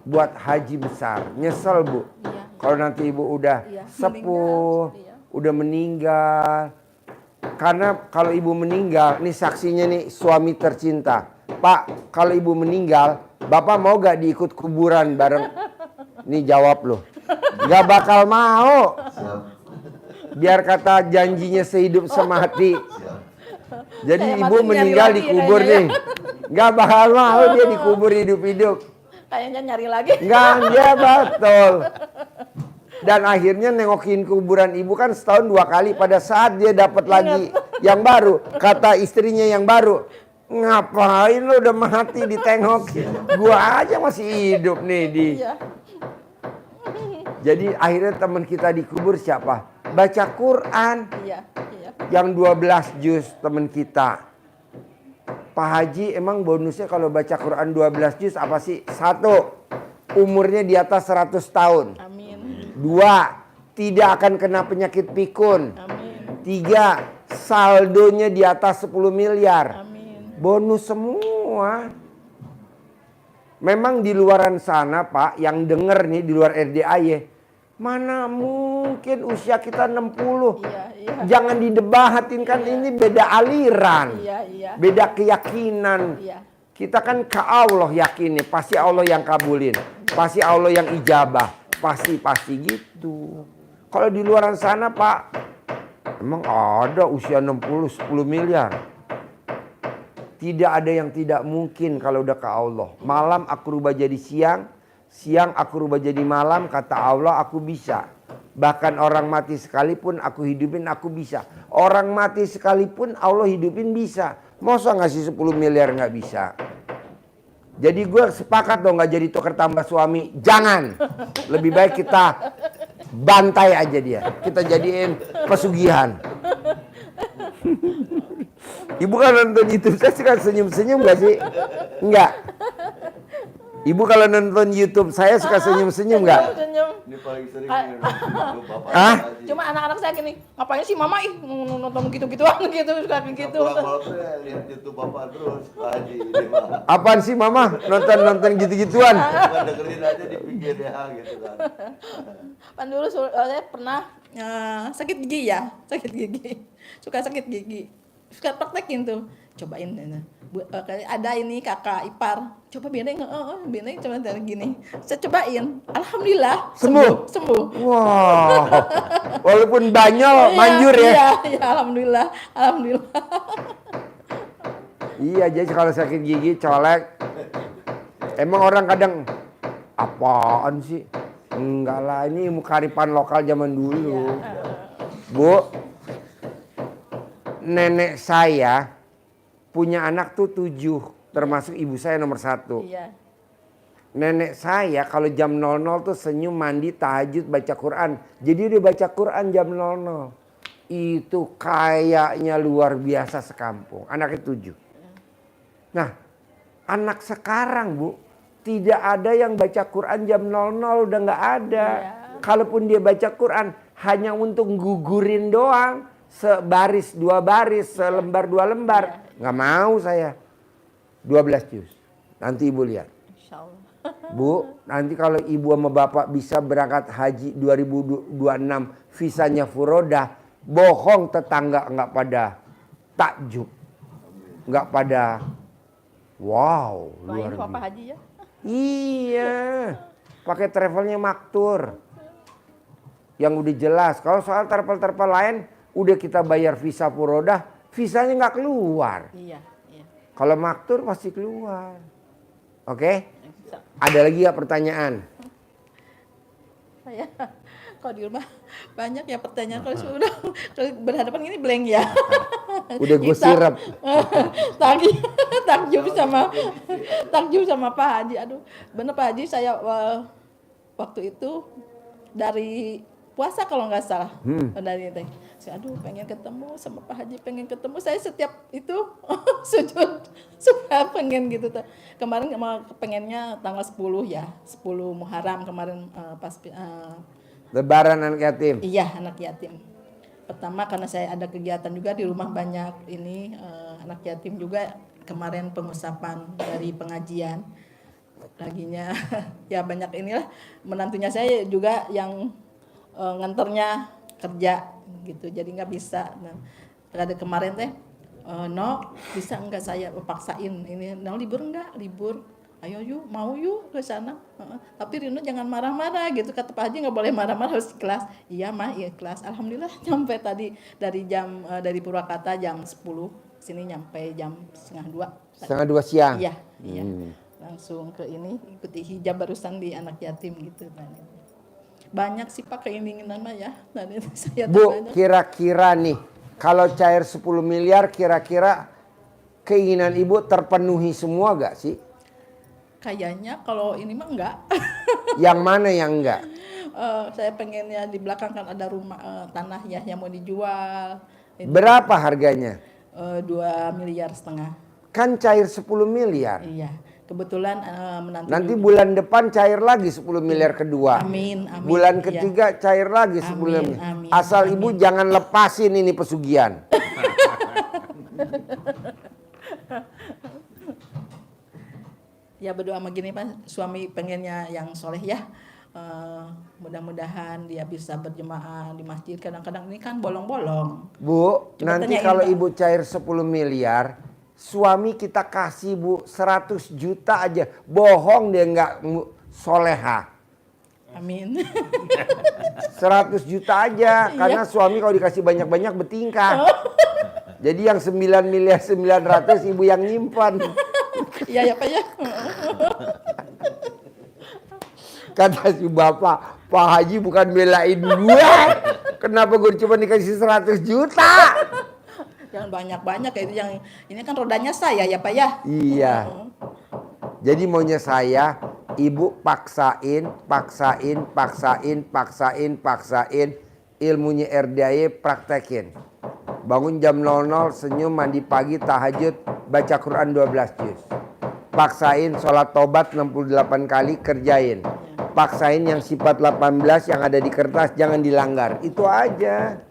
Buat haji besar. Nyesel Bu. Iya. Kalau nanti Ibu udah sepuh, udah meninggal. Karena kalau Ibu meninggal, nih saksinya nih suami tercinta. Pak, kalau Ibu meninggal, Bapak mau gak diikut kuburan bareng? Nih jawab loh. Gak bakal mau. Siap. Biar kata janjinya sehidup semati. Siap. Jadi Saya Ibu makin meninggal nyari lagi dikubur kayaknya nih. ya. Nggak bakal mau dia dikubur hidup-hidup. Kayaknya nyari lagi. Nggak, dia betul. Dan akhirnya nengokin kuburan ibu kan setahun 2 kali. Pada saat dia dapat lagi yang baru, kata istrinya yang baru, ngapain lo udah mati ditengokin? Gua aja masih hidup nih di. Iya. Jadi akhirnya teman kita dikubur siapa? Baca Quran. Iya, iya. Yang 12 juz teman kita. Pak Haji emang bonusnya kalau baca Quran 12 juz apa sih? 1, umurnya di atas 100 tahun. Amin. 2, tidak akan kena penyakit pikun. Amin. 3, saldonya di atas 10 miliar. Amin. Bonus semua. Memang di luaran sana Pak, yang denger nih di luar RDAY, mana mungkin usia kita 60. Iya, iya. Jangan didebatin kan, ini beda aliran. Iya, iya. Beda keyakinan. Iya. Kita kan ke Allah yakinnya, pasti Allah yang kabulin. Pasti Allah yang ijabah. Pasti gitu. Kalau di luaran sana Pak, emang ada usia 60, 10 miliar. Tidak ada yang tidak mungkin kalau udah ke Allah. Malam aku rubah jadi siang, siang aku rubah jadi malam, kata Allah aku bisa. Bahkan orang mati sekalipun aku hidupin aku bisa. Orang mati sekalipun Allah hidupin bisa. Masa ngasih 10 miliar nggak bisa? Jadi gue sepakat dong nggak jadi tuker tambah suami. Jangan. Lebih baik kita bantai aja dia. Kita jadiin pesugihan. Ibu kalau nonton YouTube saya suka senyum-senyum gak sih? Enggak. Ibu kalau nonton YouTube saya suka senyum-senyum gak? Senyum. Ini paling sering nih, Bapak Hah? Haji. Cuma anak-anak saya gini, ngapain sih mama nonton gitu-gituan gitu, suka gitu. Pulang-pulang tuh ya, lihat YouTube Bapak terus, Pak Haji. Ini mah. Apaan sih mama? Nonton gitu-gituan? Cuma dengerin aja dipikir ya gitu kan. Kan dulu saya pernah sakit gigi ya, sakit gigi. Suka sakit gigi. Suka praktekin tuh. Cobain ada ini kakak ipar. Coba Beneng, Beneng coba dari gini. Saya cobain. Alhamdulillah sembuh. Wow. Walaupun banyol manjur ya. Iya, alhamdulillah. Iya, jadi kalau sakit gigi colek. Emang orang kadang apaan sih? Enggak lah, ini ilmu kearifan lokal zaman dulu. Bu, nenek saya punya anak tuh 7, termasuk ibu saya nomor 1. Iya. Nenek saya kalau jam 00 tuh senyum, mandi, tahajud, baca Quran. Jadi dia baca Quran jam 00. Itu kayaknya luar biasa sekampung. Anaknya 7. Nah, anak sekarang Bu, tidak ada yang baca Quran jam 00, udah nggak ada. Iya. Kalaupun dia baca Quran hanya untuk gugurin doang. Sebaris, 2 baris, selembar 2 lembar. Nggak mau saya. 12 juz. Nanti ibu lihat. Insyaallah. Bu, nanti kalau ibu sama bapak bisa berangkat haji 2026, visanya furodah, bohong tetangga nggak pada takjub. Nggak pada wow, luar Doain Bapak biasa. Haji ya. Iya. Pakai travelnya Maktur. Yang udah jelas. Kalau soal travel-travel lain udah kita bayar visa furodah, visanya nggak keluar. Iya. Kalau Maktur pasti keluar. Oke? Ada lagi ya pertanyaan? Saya kalau di rumah banyak ya pertanyaan, kalau sudah kalau berhadapan ini blank ya. Udah gue sirap. Takjub sama Pak Haji. Aduh, bener Pak Haji, saya waktu itu dari puasa kalau nggak salah. Dari itu. Saya pengen ketemu sama Pak Haji, pengen ketemu. Saya setiap itu sujud suka pengen gitu. Kemarin pengennya tanggal 10 ya, 10 Muharram kemarin pas Lebaran anak yatim. iya, anak yatim. Pertama karena saya ada kegiatan juga di rumah, banyak ini anak yatim juga. Kemarin pengusapan dari pengajian. Laginya ya banyak inilah, menantunya saya juga yang nganternya kerja gitu, jadi nggak bisa. Nah, ada kemarin teh, no bisa nggak saya paksain ini, no libur nggak, libur, ayo yuk, mau yuk ke sana. Tapi Rino jangan marah-marah gitu, kata Pak Haji nggak boleh marah-marah, harus ikhlas. Iya mah, iya ikhlas. Alhamdulillah sampai tadi dari Purwakarta jam 10 sini nyampe jam 1:30. Setengah 2 siang. Iya, iya. Langsung ke ini ikuti hijab barusan di anak yatim gitu. Banyak sih Pak keinginan mah ya. Dan itu saya Bu, kira-kira nih kalau cair 10 miliar kira-kira keinginan Ibu terpenuhi semua gak sih? Kayaknya kalau ini mah enggak. Yang mana yang enggak? Saya pengennya di belakang kan ada rumah tanah ya yang mau dijual. Itu, Berapa harganya? 2,5 miliar. Kan cair 10 miliar. Iya. Kebetulan menantu Nanti bulan depan cair lagi 10 miliar kedua. Amin, amin. Bulan iya. ketiga cair lagi 10 Amin, miliar. amin, Asal amin. Ibu jangan lepasin ini pesugihan. Ya berdoa begini Pak, suami pengennya yang soleh ya. Mudah-mudahan dia bisa berjemaah di masjid. Kadang-kadang ini kan bolong-bolong. Bu, Coba nanti tanyain, kalau Pak. Ibu cair 10 miliar, suami kita kasih Bu 100 juta aja. Bohong dia nggak soleha. Amin. 100 juta aja, karena suami kalau dikasih banyak-banyak bertingkah. Jadi yang 9 miliar 900 Ibu yang nyimpan. Iya ya Pak ya. Kata si bapak, Pak Haji bukan belain gua. Kenapa gue cuma dikasih 100 juta? Jangan banyak-banyak ya, itu yang ini kan rodanya saya ya Pak ya. Iya. Jadi maunya saya, Ibu paksain ilmunya RDAY praktekin. Bangun jam 00, senyum, mandi pagi, tahajud, baca Quran 12 juz. Paksain sholat tobat 68 kali, kerjain. Paksain yang sifat 18 yang ada di kertas jangan dilanggar. Itu aja.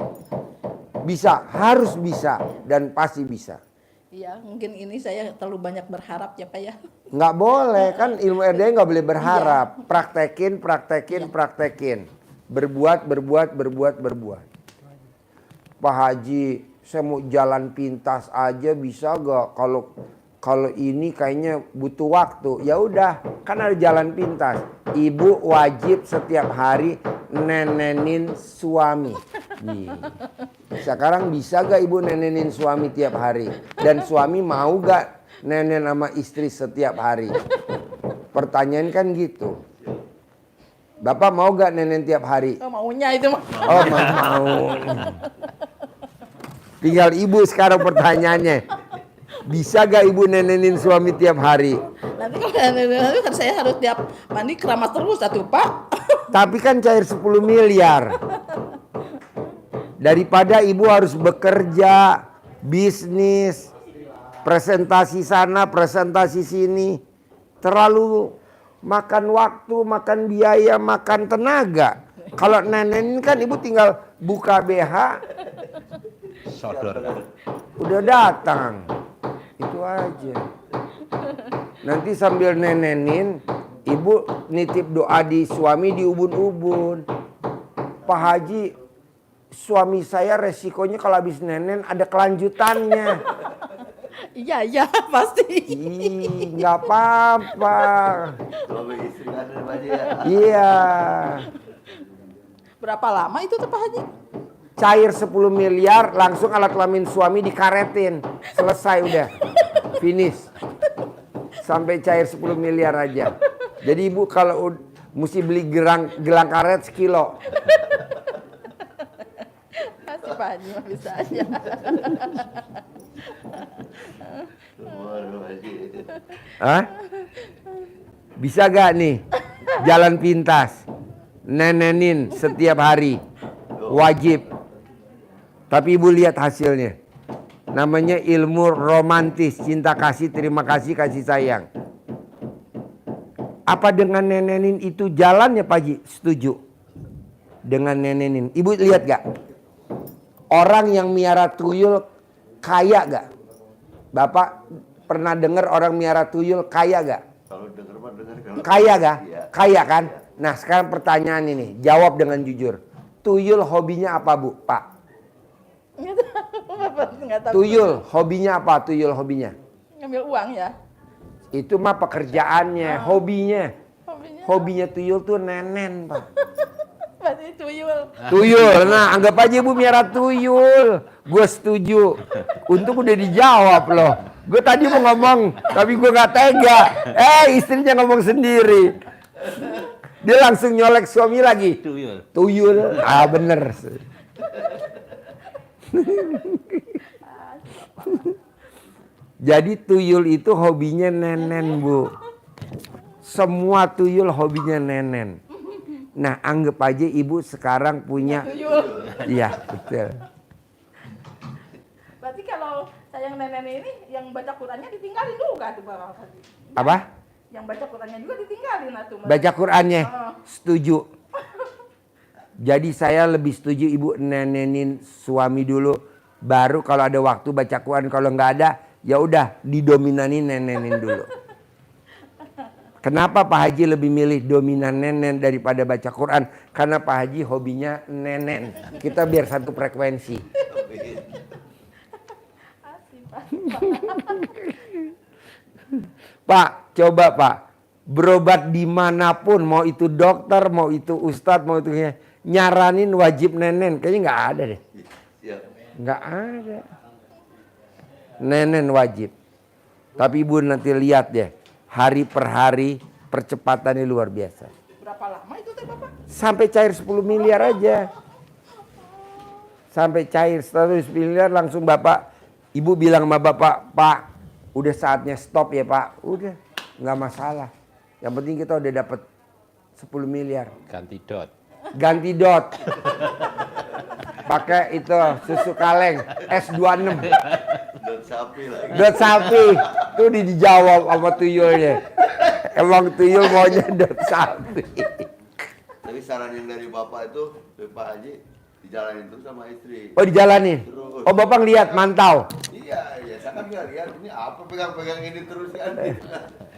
Bisa, harus bisa, dan pasti bisa. Iya, mungkin ini saya terlalu banyak berharap ya Pak ya. Nggak boleh, kan ilmu RDA nggak boleh berharap. Praktekin. Berbuat. Pak Haji, saya mau jalan pintas aja bisa gak? Kalau ini kayaknya butuh waktu. Ya udah, kan ada jalan pintas. Ibu wajib setiap hari nenenin suami. Nih. Sekarang bisa gak Ibu nenenin suami tiap hari? Dan suami mau gak nenen sama istri setiap hari? Pertanyaan kan gitu. Bapak mau gak nenen tiap hari? Oh, maunya itu mah. Oh mau. Tinggal Ibu sekarang pertanyaannya. Bisa gak Ibu nenenin suami tiap hari? Nanti kan saya harus tiap mandi keramas terus satu Pak. Tapi kan cair 10 miliar. Daripada Ibu harus bekerja, bisnis, presentasi sana, presentasi sini. Terlalu makan waktu, makan biaya, makan tenaga. Kalau nenenin kan Ibu tinggal buka BH, Sodor. udah datang. Itu aja. Nanti sambil nenenin, Ibu nitip doa di suami di ubun-ubun. Pak Haji, suami saya resikonya kalau habis nenen ada kelanjutannya. Iya pasti. Ih, nggak apa-apa. Suami istri ada aja ya. Iya. Berapa lama itu tuh Pak Haji? Cair 10 miliar, langsung alat kelamin suami dikaretin. Selesai udah. Finish. Sampai cair 10 miliar aja. Jadi Ibu kalau mesti beli gelang karet sekilo. Masih Pak Haji mah bisa aja. Hah? Bisa gak nih jalan pintas? Nenenin setiap hari. Wajib. Tapi Ibu lihat hasilnya. Namanya ilmu romantis, cinta kasih, terima kasih, kasih sayang. Apa dengan nenenin itu jalannya Pak Haji? Setuju. Dengan nenenin. Ibu lihat gak? Orang yang miara tuyul kaya gak? Bapak pernah dengar orang miara tuyul kaya gak? Kalau denger mah denger kalau Kaya gak? Iya. Kaya kan? Nah sekarang pertanyaan ini, jawab dengan jujur. Tuyul hobinya apa Bu? Pak? Nggak tahu. Tuyul hobinya apa? Tuyul hobinya? Ngambil uang ya. Itu mah pekerjaannya, hobinya. Hobinya. Hobinya tuyul tuh nenen Pak. Berarti Tuyul. Tuyul. Nah, anggap aja ibu miara tuyul. Gue setuju. Untung udah dijawab loh. Gue tadi mau ngomong, tapi gue nggak tega. Istrinya ngomong sendiri. Dia langsung nyolek suami lagi. Tuyul. Tuyul. Bener. Jadi tuyul itu hobinya nenen, Bu. Semua tuyul hobinya nenen. Nah, anggap aja ibu sekarang punya. Iya, betul. Berarti kalau sayang nenek ini yang baca Qurannya ditinggalin dulu kan tuh Bapak? Apa? Yang baca Qurannya juga ditinggalin atuh. Baca Qurannya. Setuju. Jadi saya lebih setuju ibu nenenin suami dulu. Baru kalau ada waktu baca Quran, kalau nggak ada ya udah didominanin nenenin dulu. Kenapa Pak Haji lebih milih dominan nenen daripada baca Quran? Karena Pak Haji hobinya nenen. Kita biar satu frekuensi. Pak, coba Pak. Berobat dimanapun, mau itu dokter, mau itu ustadz, mau itu nyaranin wajib nenen. Kayaknya nggak ada deh. Nggak ada. Nenen wajib. Tapi ibu nanti lihat deh. Hari per hari percepatannya luar biasa. Berapa lama itu teh Bapak? Sampai cair 10 miliar aja. Sampai cair 100 miliar langsung Bapak. Ibu bilang sama Bapak, Pak udah saatnya stop ya Pak. Udah nggak masalah. Yang penting kita udah dapat 10 miliar. Ganti dot. Ganti dot. Pakai itu susu kaleng S26. Dot sapi lagi. Dot sapi. Tuh dijawab sama tuyulnya. Emang tuyul maunya dot sapi. Tapi saran yang dari Bapak itu, Pak Haji dijalanin terus sama istri. Oh dijalanin? Terus. Oh Bapak lihat, mantau? Iya, saya kan nggak lihat ini apa pegang-pegang ini terus kan.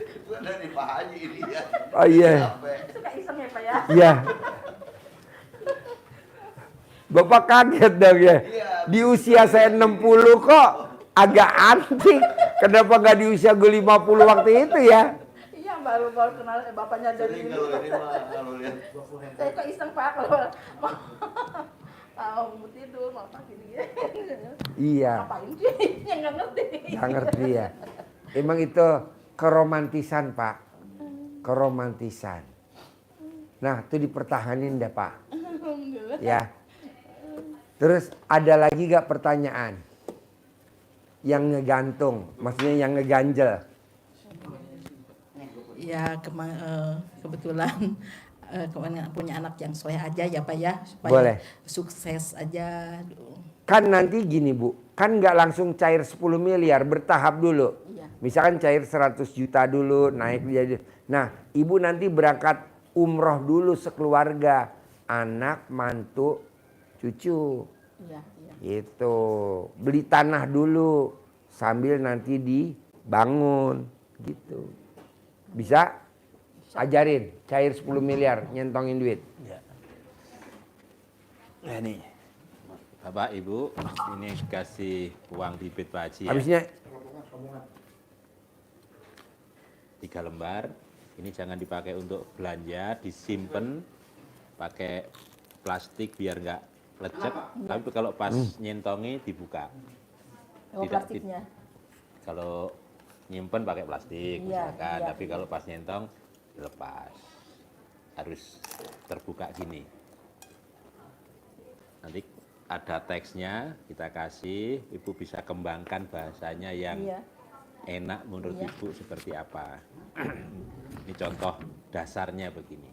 Itu ada di Pak Haji ini ya. Oh iya. Suka iseng ya Pak ya? Iya. Bapak kaget dong ya. Di usia saya 60 kok agak antik. Kenapa nggak di usia gue 50 waktu itu ya? Iya baru kenal bapaknya dari Sering kalau ini mah kalau lihat. Saya kok iseng Pak kalau mau tidur mau pagi dia. Iya. Ngapain sih? Yang nggak ngerti. Nggak ngerti ya. Emang itu keromantisan Pak. Keromantisan. Nah itu dipertahanin deh Pak. Ya. Terus ada lagi gak pertanyaan? Yang ngegantung, maksudnya yang ngeganjel. Ya kebetulan punya anak yang soleh aja ya Pak ya. Supaya Boleh. sukses aja. Kan nanti gini Bu, kan gak langsung cair 10 miliar, bertahap dulu. Iya. Misalkan cair 100 juta dulu, naik jadi. Nah ibu nanti berangkat umroh dulu sekeluarga. Anak, mantu, cucu. Iya, iya. Gitu. Beli tanah dulu sambil nanti dibangun gitu. Bisa? Ajarin cair 10 miliar nyentongin duit. Nah ini Bapak Ibu ini kasih uang bibit Pak Haji ya. Habisnya 3 lembar. Ini jangan dipakai untuk belanja, disimpan pakai plastik biar nggak lecek. Tapi kalau pas nyentongi dibuka. Plastiknya. Kalau nyimpen pakai plastik Iya, misalkan, iya, tapi kalau pas nyentong dilepas. Harus terbuka gini. Nanti ada teksnya kita kasih, Ibu bisa kembangkan bahasanya yang Iya. enak menurut Ibu seperti apa. Ini contoh dasarnya begini.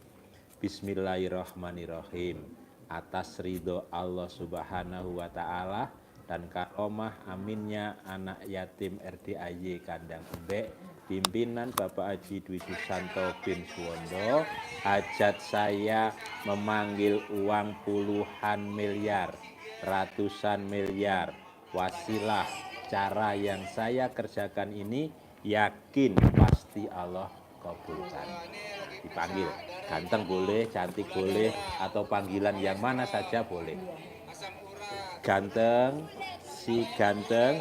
Bismillahirrahmanirrahim. Atas ridho Allah Subhanahu wa Ta'ala dan karomah aminnya anak yatim RDAY Kandang Embek, pimpinan Bapak Haji Dwi Susanto bin Suwondo, hajat saya memanggil uang puluhan miliar, ratusan miliar, wasilah cara yang saya kerjakan ini yakin pasti Allah kabulkan. Dipanggil, ganteng boleh, cantik boleh, atau panggilan yang mana saja boleh. Ganteng, si ganteng,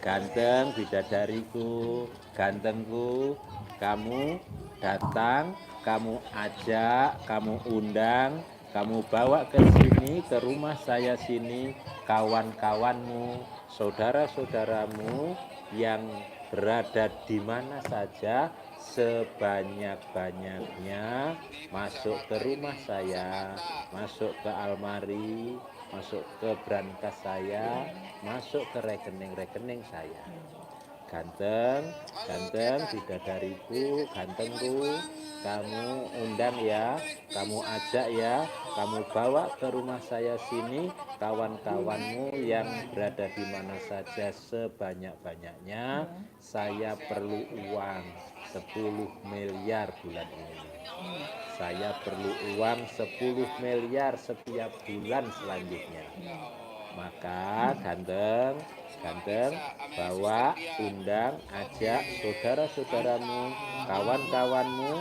ganteng bidadariku, gantengku, kamu datang, kamu ajak, kamu undang, kamu bawa ke sini, ke rumah saya sini, kawan-kawanmu, saudara-saudaramu yang berada di mana saja, sebanyak-banyaknya masuk ke rumah saya, masuk ke almari, masuk ke brankas saya, masuk ke rekening-rekening saya. Ganteng, ganteng, bidadariku, gantengku, kamu undang ya, kamu ajak ya, kamu bawa ke rumah saya sini kawan-kawanmu yang berada di mana saja sebanyak-banyaknya. Saya perlu uang 10 miliar bulan ini. Saya perlu uang 10 miliar setiap bulan selanjutnya. Maka ganteng, ganteng, bawa, undang, ajak saudara-saudaramu, kawan-kawanmu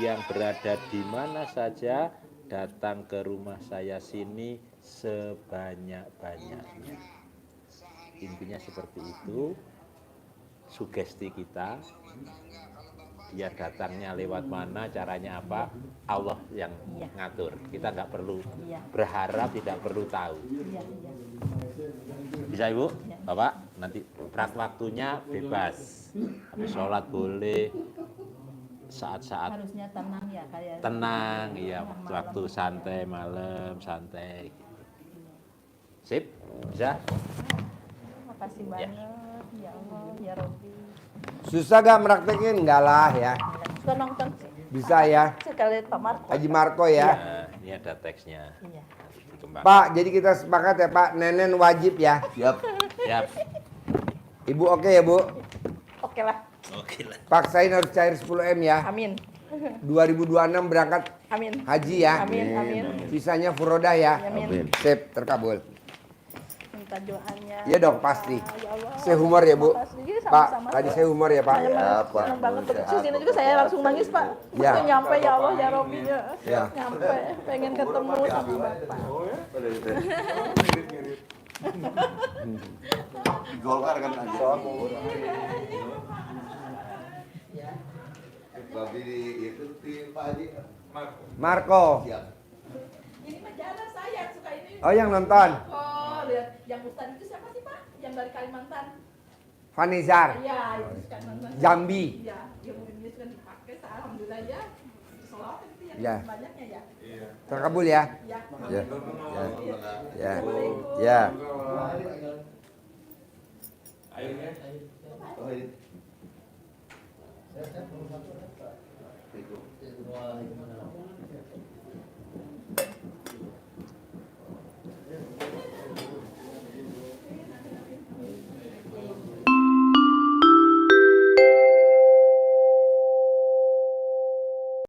yang berada di mana saja datang ke rumah saya sini sebanyak-banyaknya. Intinya seperti itu, sugesti kita. Dia datangnya lewat mana, caranya apa, Allah yang ngatur. Kita nggak perlu berharap, tidak perlu tahu. Bisa Ibu? Bapak, nanti waktunya bebas. Habis sholat boleh, saat-saat Harusnya tenang ya kayak. tenang, iya, waktu santai, malam santai. Sip, bisa? Makasih banget, ya Allah, ya Robbi. Susah gak meraktekin? Enggak lah ya. Suka nonton sih. Bisa ya. Sekali Pak Marco. Haji Marco ya. Nah, ini ada teksnya. Iya. Dikembangkan. Pak, jadi kita sepakat ya Pak, nenen wajib ya. Siap. Siap. Ibu oke ya Bu? Oke lah. Oke lah. Paksain harus cair 10 M ya. Amin. 2026 berangkat Amin. haji ya. Amin. Amin. Sisanya furodah ya. Amin. Sip, terkabul. Minta doanya. Iya dong, pasti. Ya Allah. Saya humor ya Bu. Makasih. Iya, Pak, sama-sama. tadi saya humor ya Pak. Saya Pak. senang banget begitu sini juga saya langsung nangis Pak. Ya. Begitu nyampe ya Allah ya Robbi ya. Ya. Nyampe pengen ketemu sama Bapak. Golkar kan aja. Babi di itu di Pak Haji. Marco. Siap. Ini mah jarang saya suka ini. Oh yang nonton. Oh, lihat yang Ustaz itu siapa sih Pak? Yang dari Kalimantan. Vanizar. Iya, itu suka nonton. Jambi. Iya, yang ini suka dipakai. Alhamdulillah ya. Salawat itu yang Ya. banyaknya ya. Terkabul ya. Ya. Ya. Ya. Ya. Oh, ini.